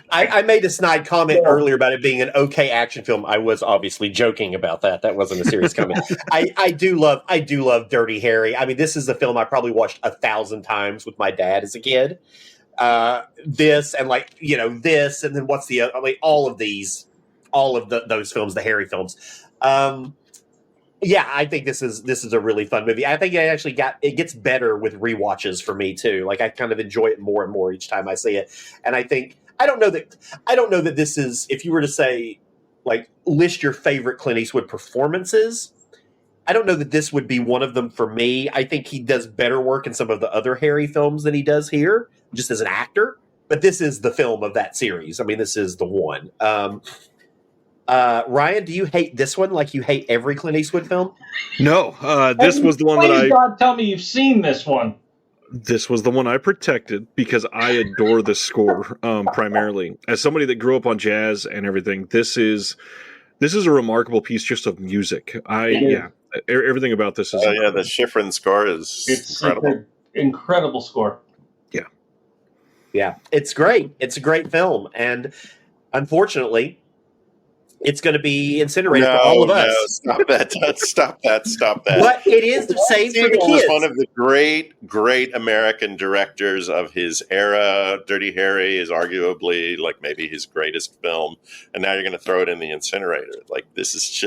I made a snide comment earlier about it being an okay action film. I was obviously joking about that. That wasn't a serious comment. I do love Dirty Harry. I mean, this is a film I probably watched 1,000 times with my dad as a kid. This and this, and then what's the other? I mean, all of those films, the Harry films. I think this is a really fun movie. I think it gets better with rewatches for me too. Like I kind of enjoy it more and more each time I see it. And I don't know that this is, if you were to say, like, list your favorite Clint Eastwood performances, I don't know that this would be one of them for me. I think he does better work in some of the other Harry films than he does here, just as an actor. But this is the film of that series. I mean, this is the one. Ryan, do you hate this one like you hate every Clint Eastwood film? No, this was the one that God, tell me you've seen this one. This was the one I protected because I adore the score primarily. As somebody that grew up on jazz and everything, this is a remarkable piece just of music. Everything about this is the Schifrin score is incredible. Like incredible score. Yeah, it's great. It's a great film, and unfortunately, it's going to be incinerated for all of us. Stop that. But it is saved for the kids. Was one of the great American directors of his era. Dirty Harry is arguably like maybe his greatest film. And now you're going to throw it in the incinerator. Like, this is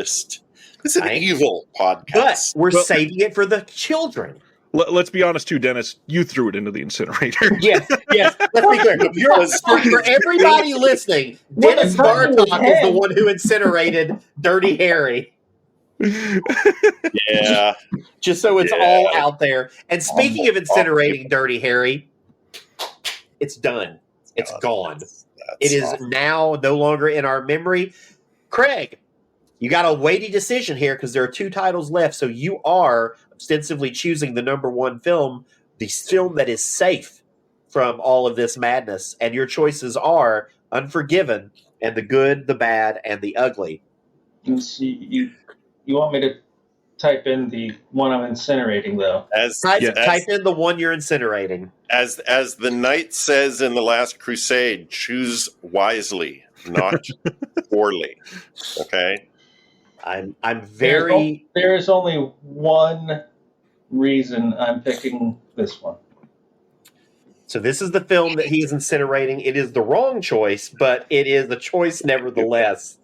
an evil podcast. But we're saving it for the children. Let's be honest, too, Dennis. You threw it into the incinerator. Yes. Let's be clear. For everybody listening, Dennis Bartok is the one who incinerated Dirty Harry. Yeah. Just so it's all out there. And speaking of incinerating Dirty Harry, it's done. It's gone. It is now no longer in our memory. Craig, you got a weighty decision here because there are 2 titles left. So you are ostensibly choosing the number 1 film, the film that is safe from all of this madness. And your choices are Unforgiven and The Good, the Bad, and the Ugly. You want me to type in the one I'm incinerating, though? Type in the one you're incinerating. As the knight says in The Last Crusade, choose wisely, not poorly. Okay? I'm very... There is only one reason I'm picking this one. So this is the film that he is incinerating. It is the wrong choice, but it is the choice nevertheless.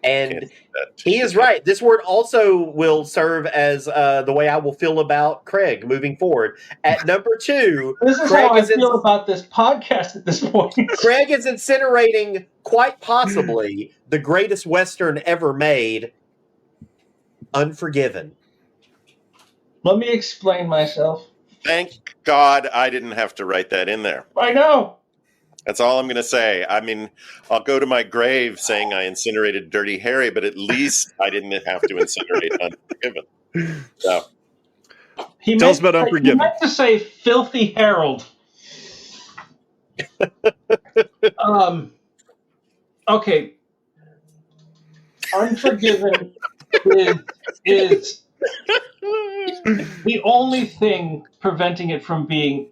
And he is right. This word also will serve as the way I will feel about Craig moving forward. At number 2, this is Craig how I feel about this podcast at this point. Craig is incinerating quite possibly the greatest Western ever made, Unforgiven. Let me explain myself. Thank God I didn't have to write that in there. I know. That's all I'm going to say. I mean, I'll go to my grave saying I incinerated Dirty Harry, but at least I didn't have to incinerate Unforgiven. So, Tell us about Unforgiven. He meant to say Filthy Harold. Okay. Unforgiven is the only thing preventing it from being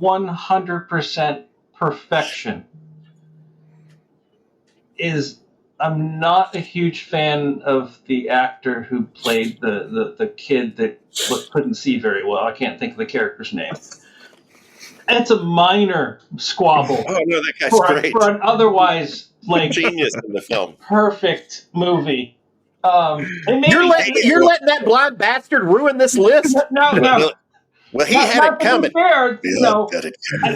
100% perfection is I'm not a huge fan of the actor who played the kid that couldn't see very well. I can't think of the character's name. It's a minor squabble. Oh no, that guy's great. For an otherwise genius in the film. Perfect movie. You're letting that blind bastard ruin this list? No. Well, he had it coming. Fair,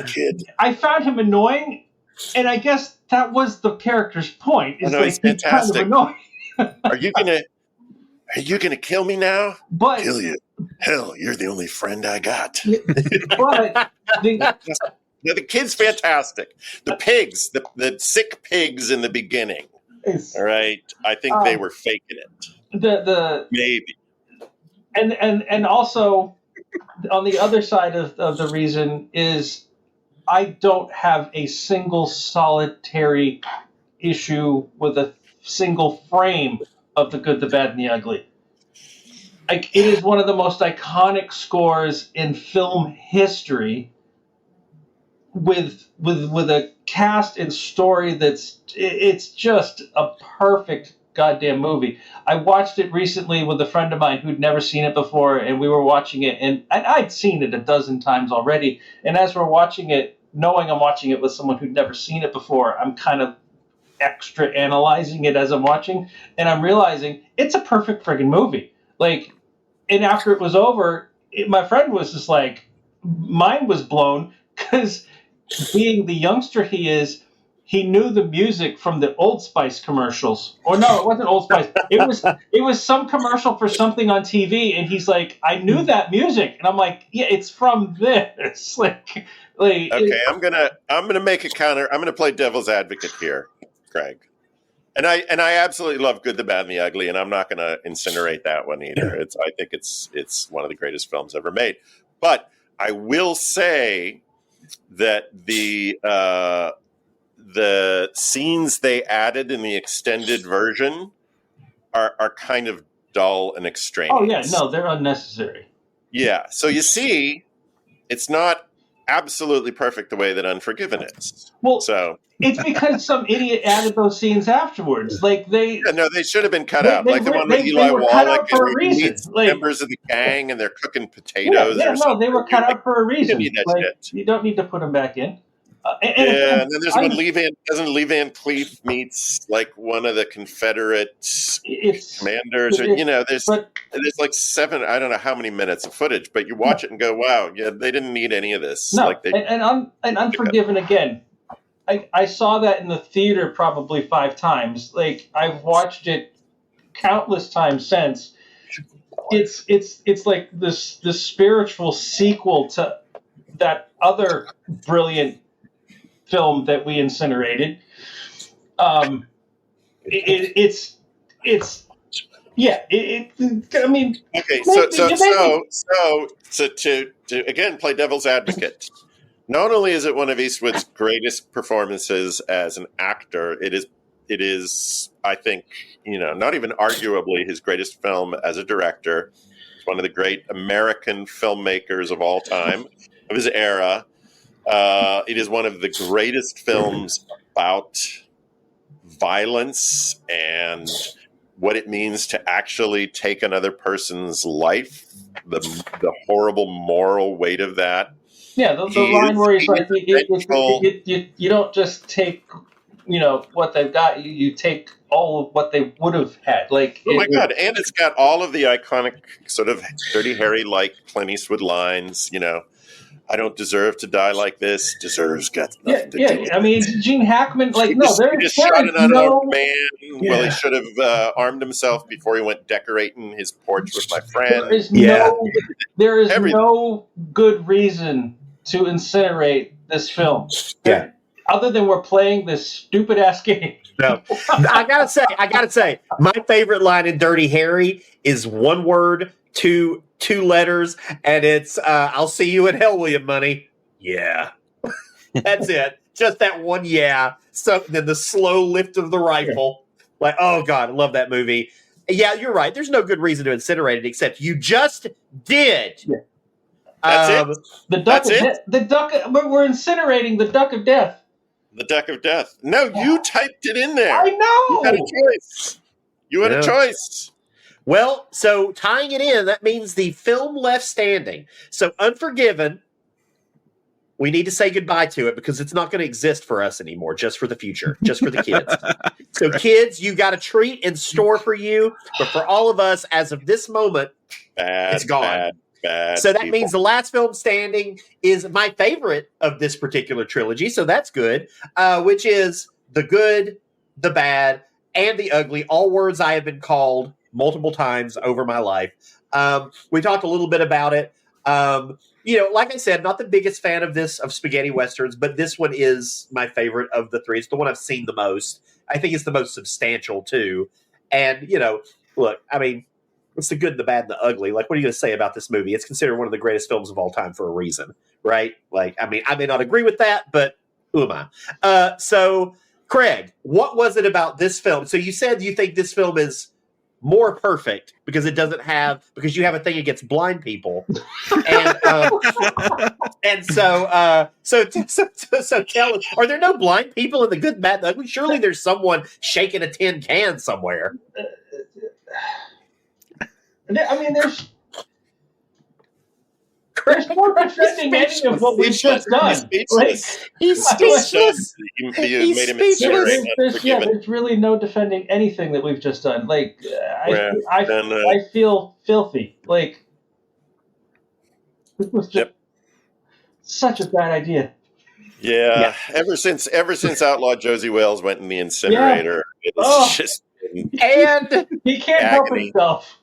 kid. I found him annoying, and I guess that was the character's point. It's he's fantastic. Kind of annoying. Are you gonna kill me now? Kill you? Hell, you're the only friend I got. But the kid's fantastic. The pigs, the sick pigs in the beginning. All right, I think they were faking it. Maybe. And also, on the other side of the reason is I don't have a single solitary issue with a single frame of The Good, the Bad, and the Ugly. It is one of the most iconic scores in film history, with a cast and story it's just a perfect goddamn movie. I watched it recently with a friend of mine who'd never seen it before, and we were watching it, and I'd seen it a dozen times already, and as we're watching it, knowing I'm watching it with someone who'd never seen it before, I'm kind of extra analyzing it as I'm watching, and I'm realizing it's a perfect friggin' movie. And after it was over, my friend was just like, mind was blown, because being the youngster he is, he knew the music from the Old Spice commercials. Or no, it wasn't Old Spice. It was some commercial for something on TV, and he's like, I knew that music, and I'm like, yeah, it's from this. Okay, I'm gonna make a counter. I'm gonna play devil's advocate here, Craig. And I absolutely love Good, the Bad, and the Ugly, and I'm not gonna incinerate that one either. I think it's one of the greatest films ever made. But I will say that the scenes they added in the extended version are kind of dull and extraneous. Oh yeah, no, they're unnecessary. Yeah, so you see, it's not absolutely perfect the way that Unforgiven is. Well, it's because some idiot added those scenes afterwards. They should have been cut out. Like the one with Eli Wallach and he meets members of the gang and they're cooking potatoes. They were cut out for a reason. You don't need to put them back in. And then there's when Lee Van Cleef meets one of the Confederate commanders. There's like 7, I don't know how many minutes of footage, but you watch it and go, wow, yeah, they didn't need any of this. No, and Unforgiven again. I saw that in the theater probably 5 times. I've watched it countless times since. It's like this spiritual sequel to that other brilliant film that we incinerated. It's I mean. Okay, so to again play devil's advocate. Not only is it one of Eastwood's greatest performances as an actor, it is, I think, not even arguably his greatest film as a director. It's one of the great American filmmakers of all time, of his era. It is one of the greatest films about violence and what it means to actually take another person's life, the horrible moral weight of that. Yeah, the line where he's like, you don't just take what they've got. You take all of what they would have had. Like, oh my God. And it's got all of the iconic sort of Dirty Harry-like Clint Eastwood lines, I don't deserve to die like this. Deserves got nothing to do with I mean, Gene Hackman, like, no, he just shot an unarmed man. Yeah. Well, he should have armed himself before he went decorating his porch with my friend. There is no good reason to incinerate this film. Yeah. Other than we're playing this stupid ass game. No, I gotta say, my favorite line in Dirty Harry is one word, two letters, and it's "I'll see you in hell, William Money." Yeah, that's it. Just that one. Yeah. So then the slow lift of the rifle. Like, oh God, I love that movie. Yeah, you're right. There's no good reason to incinerate it, except you just did. Yeah. That's it. The duck. The duck. We're incinerating the duck of death. The Duck of Death. No, you typed it in there. I know. You had a choice. You had a choice. Well, so tying it in, that means the film left standing. So Unforgiven, we need to say goodbye to it because it's not going to exist for us anymore, just for the future, just for the kids. So kids, you got a treat in store for you. But for all of us, as of this moment, it's gone. Bad so that people. means the last film standing is my favorite of this particular trilogy. So that's good, which is the good, the bad, and the ugly. All words I have been called multiple times over my life. We talked a little bit about it. Like I said, not the biggest fan of spaghetti westerns, but this one is my favorite of the three. It's the one I've seen the most. I think it's the most substantial too. And, look, I mean, it's the good, the bad, and the ugly. Like, what are you going to say about this movie? It's considered one of the greatest films of all time for a reason, right? Like, I mean, I may not agree with that, but who am I? So, Craig, what was it about this film? So you said you think this film is more perfect because you have a thing against blind people. And so tell us, are there no blind people in the good, bad, and the ugly? Surely there's someone shaking a tin can somewhere. I mean, there's more defending any of what we've just done. He's speechless. You made him incinerate. There's really no defending anything that we've just done. Like, I feel filthy. Like, this was just such a bad idea. Yeah. Ever since Outlaw Josie Wales went in the incinerator, it's just and he can't help himself.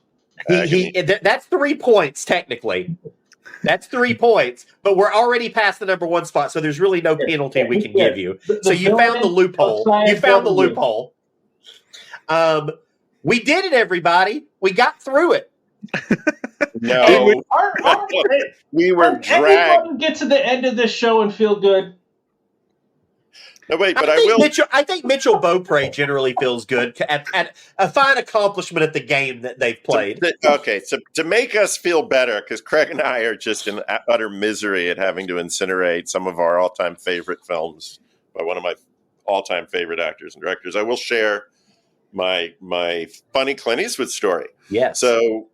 That's 3 points, technically. That's 3 points, but we're already past the number one spot, so there's really no penalty we can give you. So you found the loophole. We did it, everybody. We got through it. No. We were dragged. Everyone get to the end of this show and feel good. No, wait, but I think Mitchell Beaupre generally feels good at a fine accomplishment at the game that they've played. Okay, so to make us feel better, because Craig and I are just in utter misery at having to incinerate some of our all-time favorite films by one of my all-time favorite actors and directors, I will share my funny Clint Eastwood story. Yes. So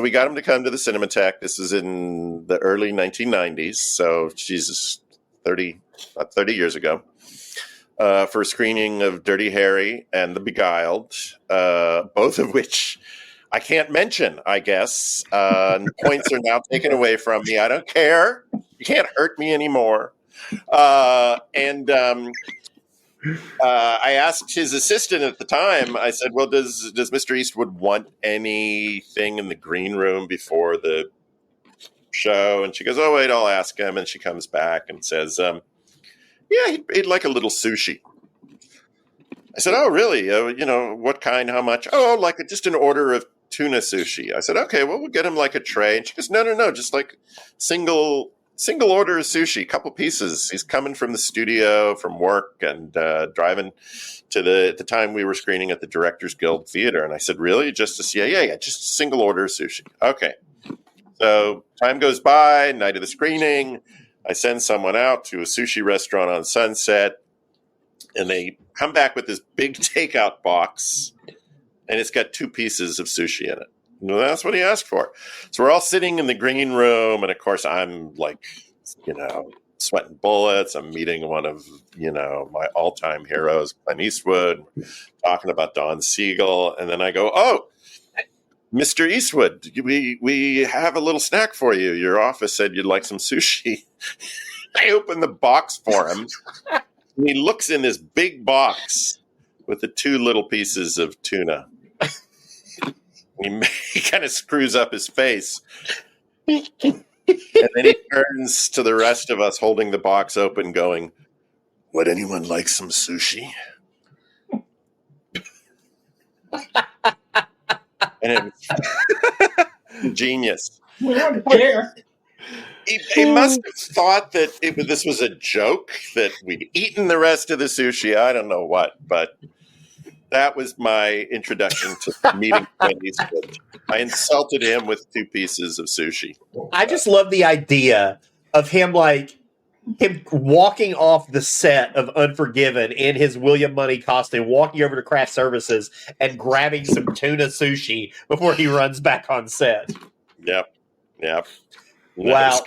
we got him to come to the Cinematheque. This is in the early 1990s, so Jesus, 30 years ago, for a screening of Dirty Harry and The Beguiled, both of which I can't mention, I guess. Points are now taken away from me. I don't care. You can't hurt me anymore. I asked his assistant at the time, I said, well, does Mr. Eastwood want anything in the green room before the show? And she goes, oh, wait, I'll ask him. And she comes back and says, yeah, he'd like a little sushi. I said, oh, really? What kind, how much? Oh, like just an order of tuna sushi. I said, okay, well, we'll get him like a tray. And she goes, no, just like single order of sushi, couple pieces. He's coming from the studio, from work, and driving to at the time we were screening at the Directors Guild Theater. And I said, really? Just to see? Yeah, just a single order of sushi. Okay. So time goes by, night of the screening. I send someone out to a sushi restaurant on Sunset, and they come back with this big takeout box, and it's got 2 pieces of sushi in it. No, that's what he asked for. So we're all sitting in the green room, and of course I'm like, sweating bullets. I'm meeting one of, my all-time heroes, Clint Eastwood, talking about Don Siegel. And then I go, oh, Mr. Eastwood, we have a little snack for you. Your office said you'd like some sushi. I open the box for him. And he looks in this big box with the 2 little pieces of tuna. He kind of screws up his face. And then he turns to the rest of us holding the box open going, would anyone like some sushi? And it was genius. We don't care. He must have thought that this was a joke, that we'd eaten the rest of the sushi. I don't know what, but that was my introduction to meeting Clint Eastwood. I insulted him with 2 pieces of sushi. I just love the idea of him walking off the set of Unforgiven in his William Money costume, walking over to craft services and grabbing some tuna sushi before he runs back on set. Yep. Wow.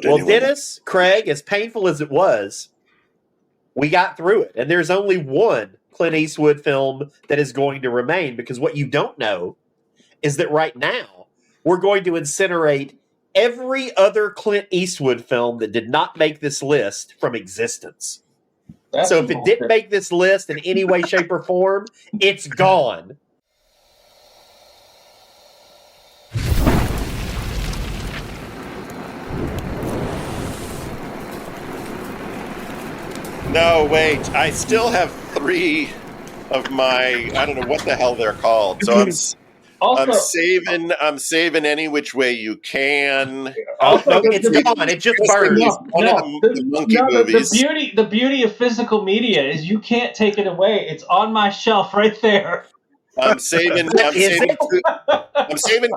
Well, Dennis, Craig, as painful as it was, we got through it. And there's only one Clint Eastwood film that is going to remain, because what you don't know is that right now we're going to incinerate every other Clint Eastwood film that did not make this list from existence. So if it didn't make this list in any way, shape, or form, it's gone. No, wait. I still have 3 of my, I don't know what the hell they're called. So I'm saving Any Which Way You Can. Oh, no, it's gone. It just burned. The monkey movies. The beauty of physical media is you can't take it away. It's on my shelf right there. I'm saving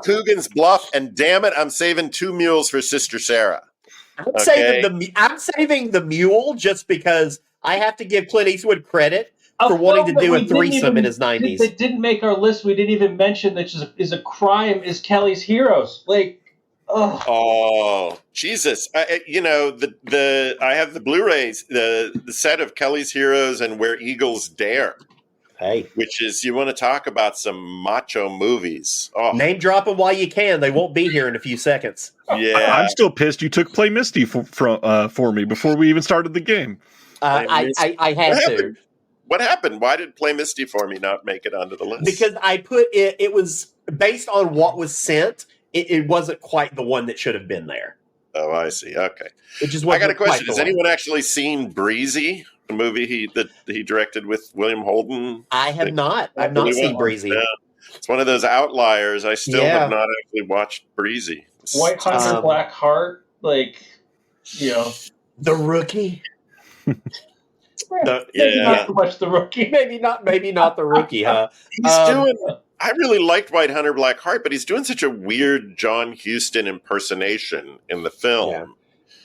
Coogan's Bluff, and damn it, I'm saving 2 mules for Sister Sarah. I'm saving the mule just because I have to give Clint Eastwood credit for wanting to do a threesome in his 90s. That didn't make our list. We didn't even mention that is a crime is Kelly's Heroes. Oh, Jesus. I have the Blu-rays, the set of Kelly's Heroes and Where Eagles Dare. Hey. Which is, you want to talk about some macho movies. Oh. Name drop them while you can. They won't be here in a few seconds. Yeah. I'm still pissed you took Play Misty for me before we even started the game. I had to. What happened? Why did Play Misty for me not make it onto the list? Because I put it was based on what was sent. It wasn't quite the one that should have been there. Oh, I see. Okay. It just I got a question. Has anyone actually seen Breezy, the movie that he directed with William Holden? I have not. I've not seen Breezy. Yeah. It's one of those outliers. I still have not actually watched Breezy. White Hunter, Black Heart, The Rookie. Maybe not so much The Rookie. Maybe not The Rookie, huh? I really liked White Hunter, Black Heart, but he's doing such a weird John Huston impersonation in the film. Yeah.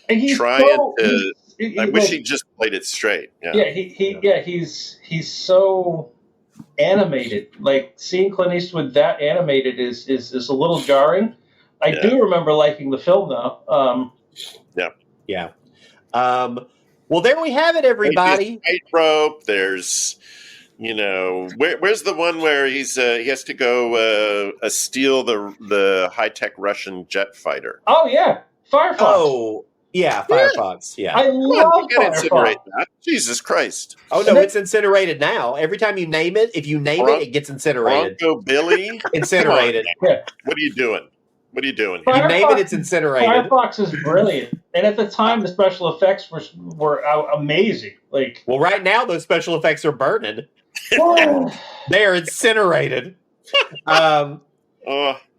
And he's I wish he just played it straight. Yeah. He's so animated. Like, seeing Clint Eastwood that animated is a little jarring. I do remember liking the film though. Yeah. Well, there we have it, everybody. Tightrope. There's, where's the one where he has to go steal the high-tech Russian jet fighter? Oh yeah, Firefox. Oh yeah, Firefox. Yeah, I love Firefox. That. Jesus Christ! Oh no, it's incinerated now. Every time you name it, if you name it gets incinerated. Bronco Billy, incinerated. What are you doing? What are you doing? You name it, it's incinerated. Firefox is brilliant, and at the time, the special effects were amazing. Well, right now those special effects are burning. They're incinerated.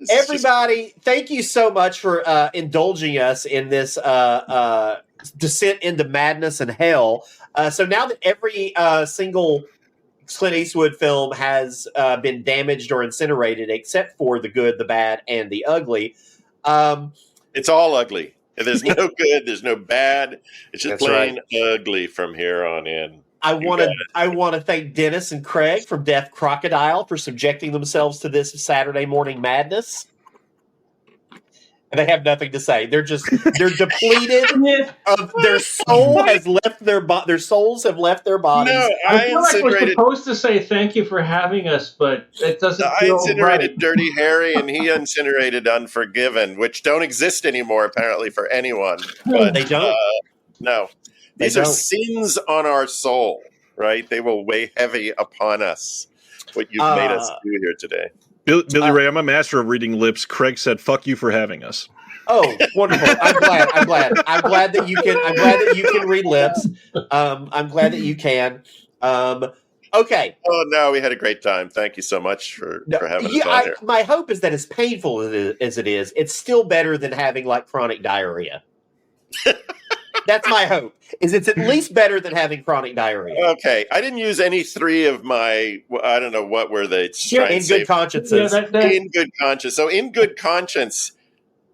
Everybody, thank you so much for indulging us in this descent into madness and hell. So now that every single Clint Eastwood film has been damaged or incinerated, except for the good, the bad, and the ugly. It's all ugly. There's no good. There's no bad. It's just plain ugly from here on in. I want to thank Dennis and Craig from Deaf Crocodile for subjecting themselves to this Saturday morning madness. and they have nothing to say. They're depleted. Of their soul has left their souls have left their bodies. No, I feel like we're supposed to say thank you for having us, but it doesn't I feel incinerated right. Dirty Harry, and he incinerated Unforgiven, which don't exist anymore apparently for anyone. But They don't. No, these are sins on our soul, right? They will weigh heavy upon us. What you've made us do here today. Billy Ray, I'm a master of reading lips. Craig said, "Fuck you for having us." Oh, wonderful! I'm glad that you can. I'm glad that you can read lips. I'm glad that you can. Okay. Oh no, we had a great time. Thank you so much for having us on here. My hope is that as painful as it is, it's still better than having like chronic diarrhea. That's my hope. Is it's at least better than having chronic diarrhea. Okay, I didn't use any three of my. I don't know what were they. In good consciences. In good conscience. So in good conscience,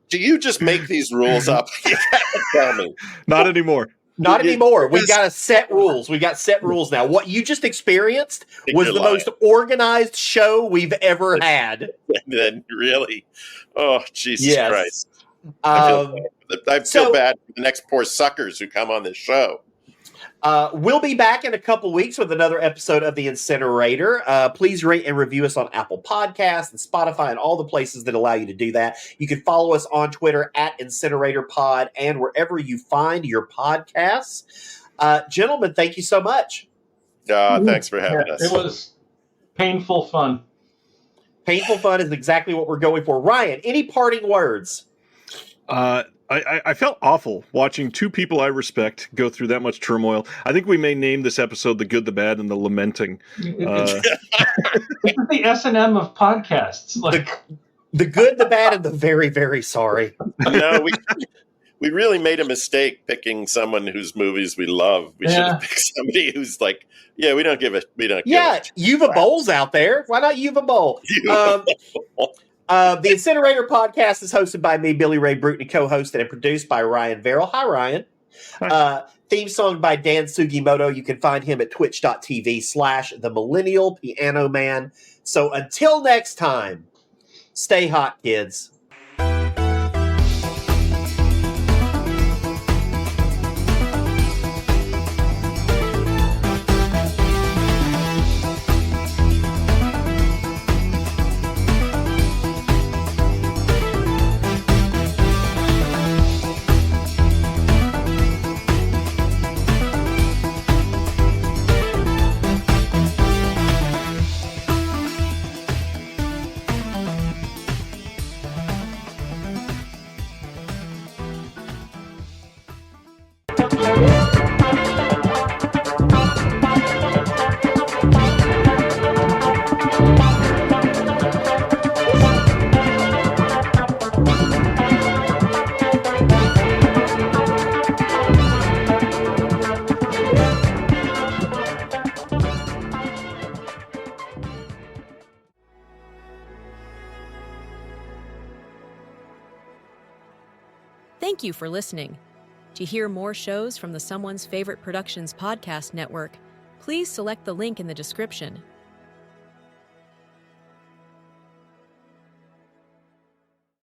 do you just make these rules up? You gotta tell me. Not anymore. Not anymore. We've got a set rules. We've got set rules now. What you just experienced was the most organized show we've ever had. Then really, oh Jesus Christ! I feel So- bad for the next poor suckers who come on this show. We'll be back in a couple weeks with another episode of The Incinerator. Please rate and review us on Apple Podcasts and Spotify and all the places that allow you to do that. You can follow us on Twitter at IncineratorPod and wherever you find your podcasts. Gentlemen, thank you so much. Thanks for having us. It was painful fun. Painful fun is exactly what we're going for. Ryan, any parting words? I felt awful watching two people I respect go through that much turmoil. I think we may name this episode "The Good, the Bad, and the Lamenting." This is the S&M of podcasts. The good, the bad, and the very, very sorry. No, we really made a mistake picking someone whose movies we love. We should have picked somebody who's like, we don't give a. Yuva Bowl's out there. Why not Yuva Bowl? The Incinerator podcast is hosted by me, Billy Ray Bruton, and co-hosted and produced by Ryan Verrill. Hi, Ryan. Theme song by Dan Sugimoto. You can find him at twitch.tv/The Millennial Piano Man. So until next time, stay hot, kids. Thank you for listening. To hear more shows from the Someone's Favorite Productions podcast network, please select the link in the description